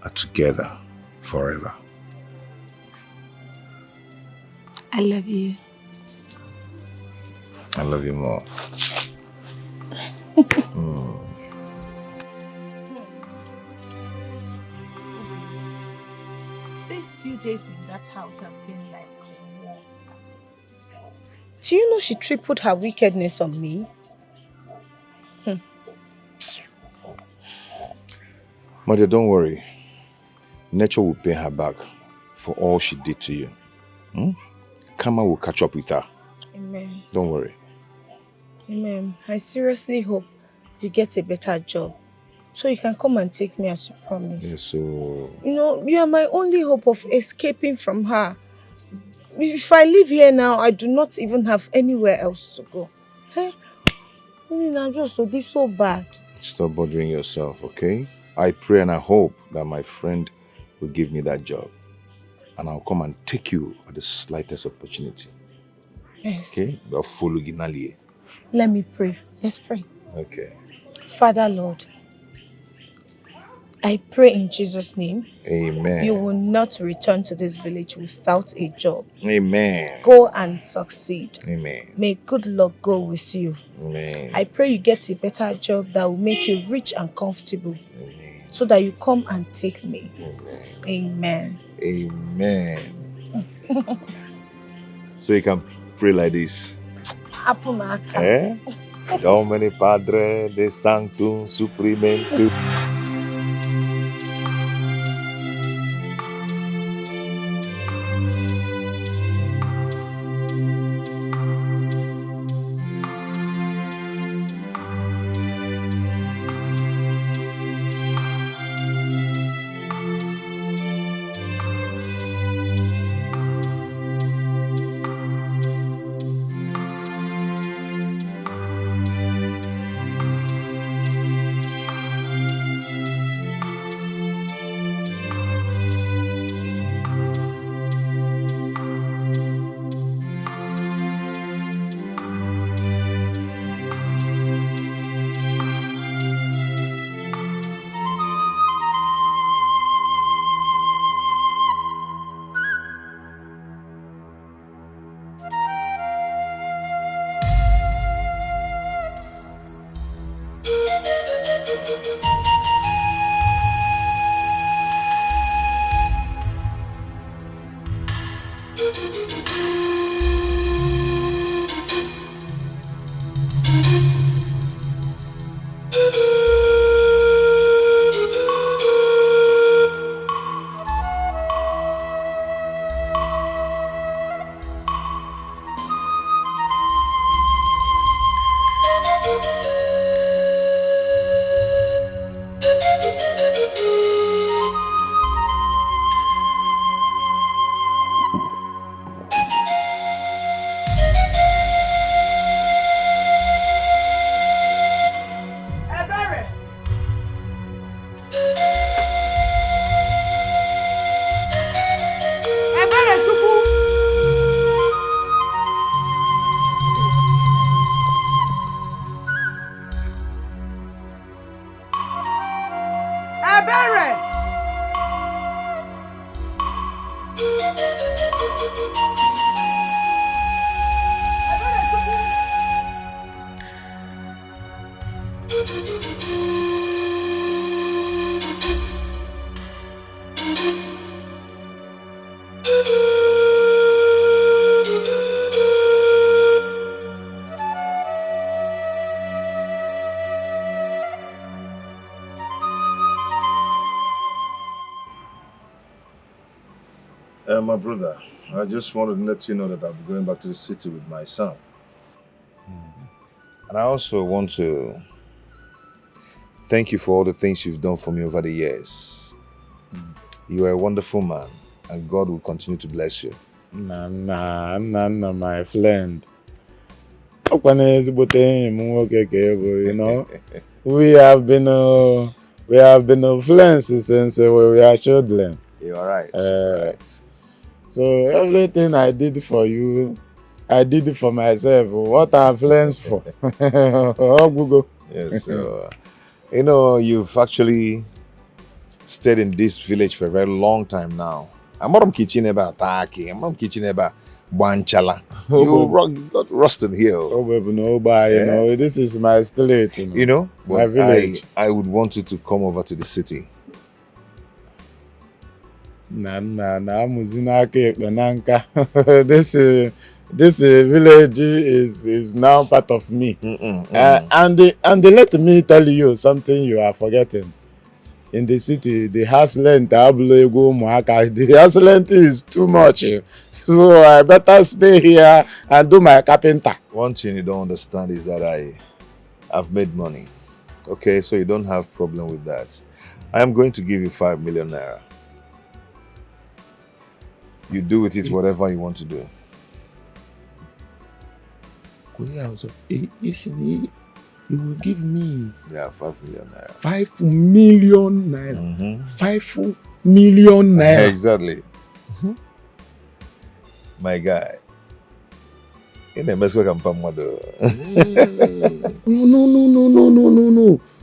are together forever. I love you. I love you more. These few days in that house has been like war. Do you know she tripled her wickedness on me? Mother, don't worry. Nature will pay her back for all she did to you. Karma will catch up with her. Amen. Don't worry. Amen. I seriously hope you get a better job so you can come and take me as you promised. Yes, so... You know, you are my only hope of escaping from her. If I live here now, I do not even have anywhere else to go. Hey, I'm just this so bad. Stop bothering yourself, okay? I pray and I hope that my friend will give me that job. And I'll come and take you at the slightest opportunity. Yes. Okay? But follow Ginali. Let me pray. Let's pray. Okay. Father Lord, I pray in Jesus' name. Amen. You will not return to this village without a job. Amen. Go and succeed. Amen. May good luck go with you. Amen. I pray you get a better job that will make you rich and comfortable. Amen. So that you come and take me. Amen. Amen. So you can pray like this. Apumaka. Domine Padre de Sanctum Suprimentum. My brother, I just wanted to let you know that I'll be going back to the city with my son. And I also want to thank you for all the things you've done for me over the years. You are a wonderful man, and God will continue to bless you. Nah, my friend. You know, we have been friends since we were children. You're right. Right. So everything I did for you, I did it for myself. What are friends for? Oh, Google. Yes, so, you know, you've actually stayed in this village for a very long time now. I'm not kitchen about attacking. I'm not kitchen about Banchala. Oh, You got rusted here. Oh, baby, no, but you know, this is my state, my village. I would want you to come over to the city. This village is now part of me. And let me tell you something you are forgetting. In the city, the house rent, the house rent is too much. So I better stay here and do my carpenter. One thing you don't understand is that I've made money. Okay, so you don't have problem with that. I am going to give you 5 million naira. You do with it whatever you want to do. You will give me 5 million naira. 5 million naira. 5 million naira. Exactly. My guy. In a mess No.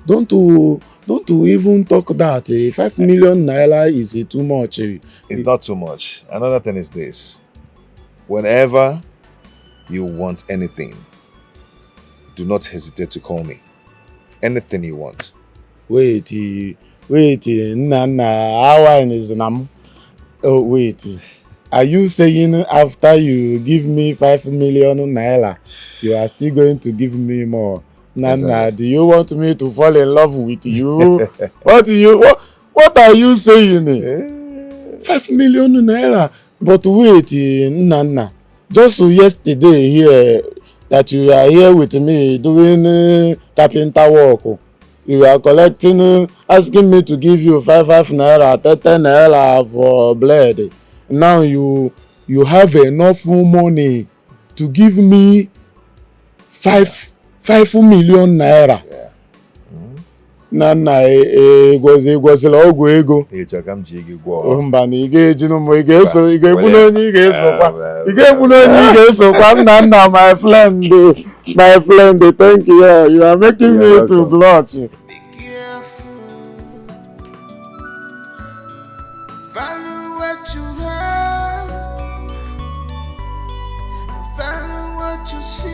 Don't even talk that. 5 million naira is too much. It's not too much. Another thing is this. Whenever you want anything, do not hesitate to call me. Anything you want. Wait, Nana, our is nam. Oh, wait. Are you saying after you give me 5 million naira, you are still going to give me more? Nana, do you want me to fall in love with you? What are you saying? 5 million naira. But wait, Nana. Just yesterday here, that you are here with me doing carpenter work. You are collecting, asking me to give you 5 naira, 10 naira for blade. Now you have enough money to give me 5 million naira. Yeah. Nana, gwazila ọgwụ ego. Mba na ị ga-ejinu m ị ga-egbu n'onye ị ga-esokwa nna my friend thank you. You are making me to blush. Value what you have, value what you see.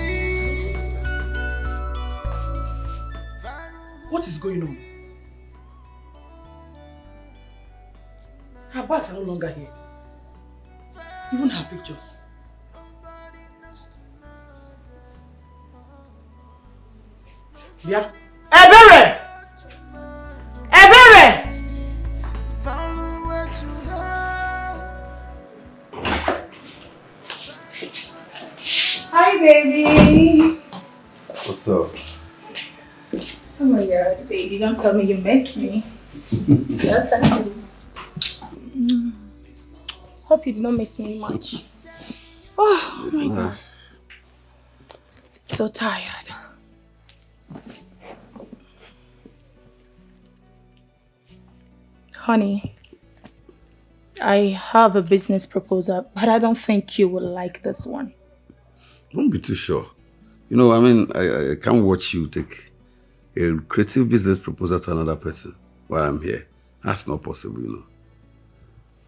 What is going on? Her bags are no longer here. Even her pictures. Yeah. Ebere! Ebere! Hi, baby. What's up? Oh my god, baby, don't tell me you missed me. Yes, I do. Hope you did not miss me much. Oh my god. So tired. Honey, I have a business proposal, but I don't think you will like this one. Don't be too sure. You know, I mean, I can't watch you take a creative business proposal to another person while I'm here. That's not possible, you know.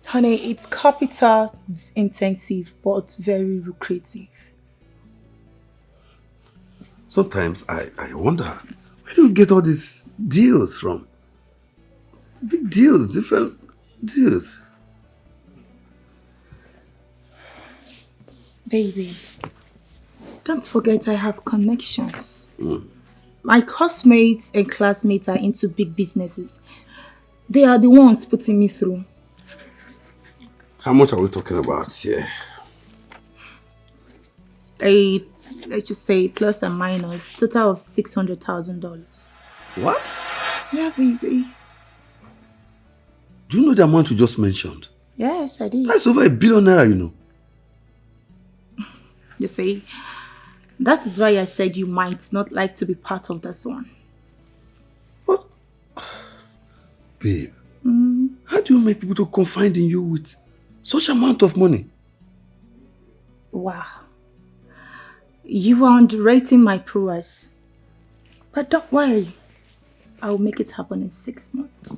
Honey, it's capital intensive, but very lucrative. Sometimes I wonder, where do you get all these deals from? Big deals, different deals. Baby, don't forget I have connections. My classmates and classmates are into big businesses. They are the ones putting me through. How much are we talking about here? Let's just say plus and minus, total of $600,000. What? Yeah, baby. Do you know the amount you just mentioned? Yes, I did. That's over $1 billion, you know. You see, that is why I said you might not like to be part of this one. What? Babe, how do you make people to confide in you with such amount of money? Wow. You are underrating my prowess. But don't worry. I'll make it happen in 6 months.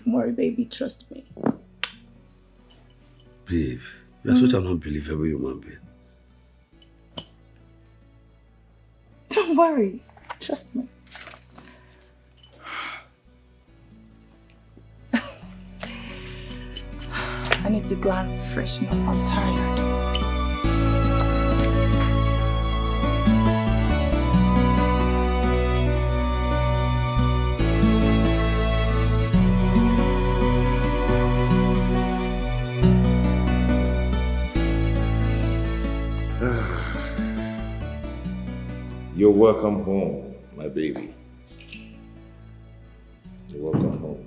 Don't worry, baby. Trust me. Babe, you are such an unbelievable human being. Don't worry. Trust me. I need to go and freshen up. I'm tired. You're welcome home, my baby. You're welcome home.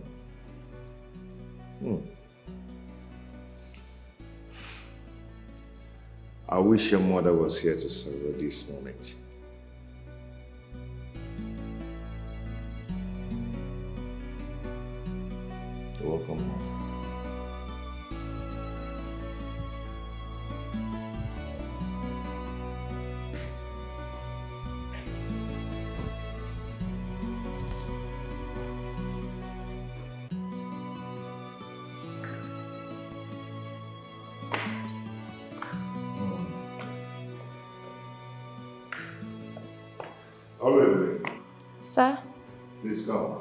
I wish your mother was here to celebrate this moment. You're welcome home. Oliver, Sir? please come.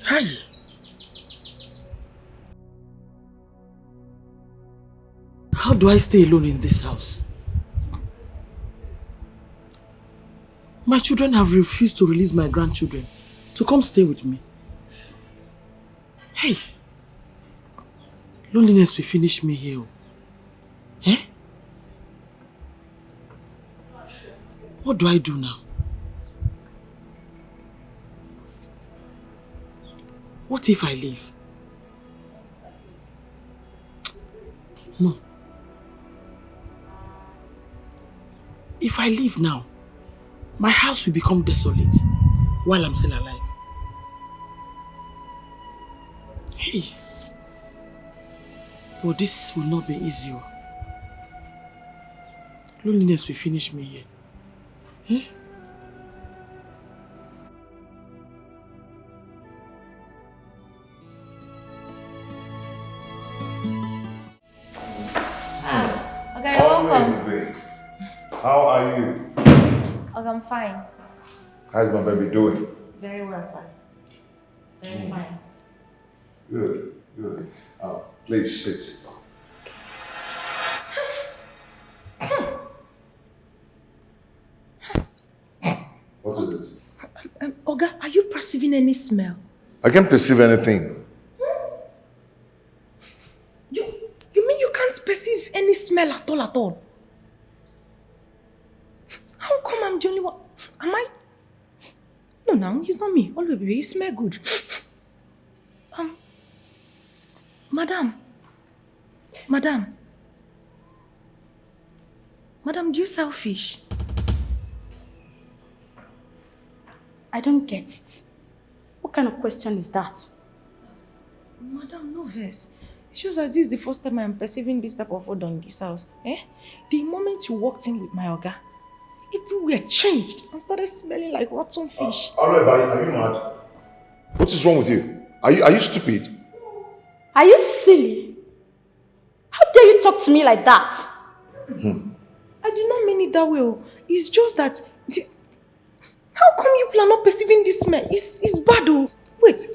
Hi. How do I stay alone in this house? My children have refused to release my grandchildren to come stay with me. Hey, loneliness will finish me here. Eh? What do I do now? What if I leave? No. If I leave now, my house will become desolate while I'm still alive. Hey. But this will not be easy. Loneliness will finish me here. Eh? Okay, you're welcome. How are you? Okay, I'm fine. How's my baby doing? Very well, sir. Very fine. Good, good. Please sit. What is it? Oga, are you perceiving any smell? I can't perceive anything. You mean you can't perceive any smell at all? How come I'm the only one? Am I? No, it's not me. Always, baby, you smell good. Madam, do you sell fish? I don't get it. What kind of question is that? Madam, no verse. It shows that this is the first time I'm perceiving this type of odor in this house. Eh? The moment you walked in with my Oga, everywhere changed and started smelling like rotten fish. Alright, are you mad? What is wrong with you? Are you stupid? Are you silly? How dare you talk to me like that? I did not mean it that way. It's just that... How come you people are not perceiving this smell? It's bad. Wait,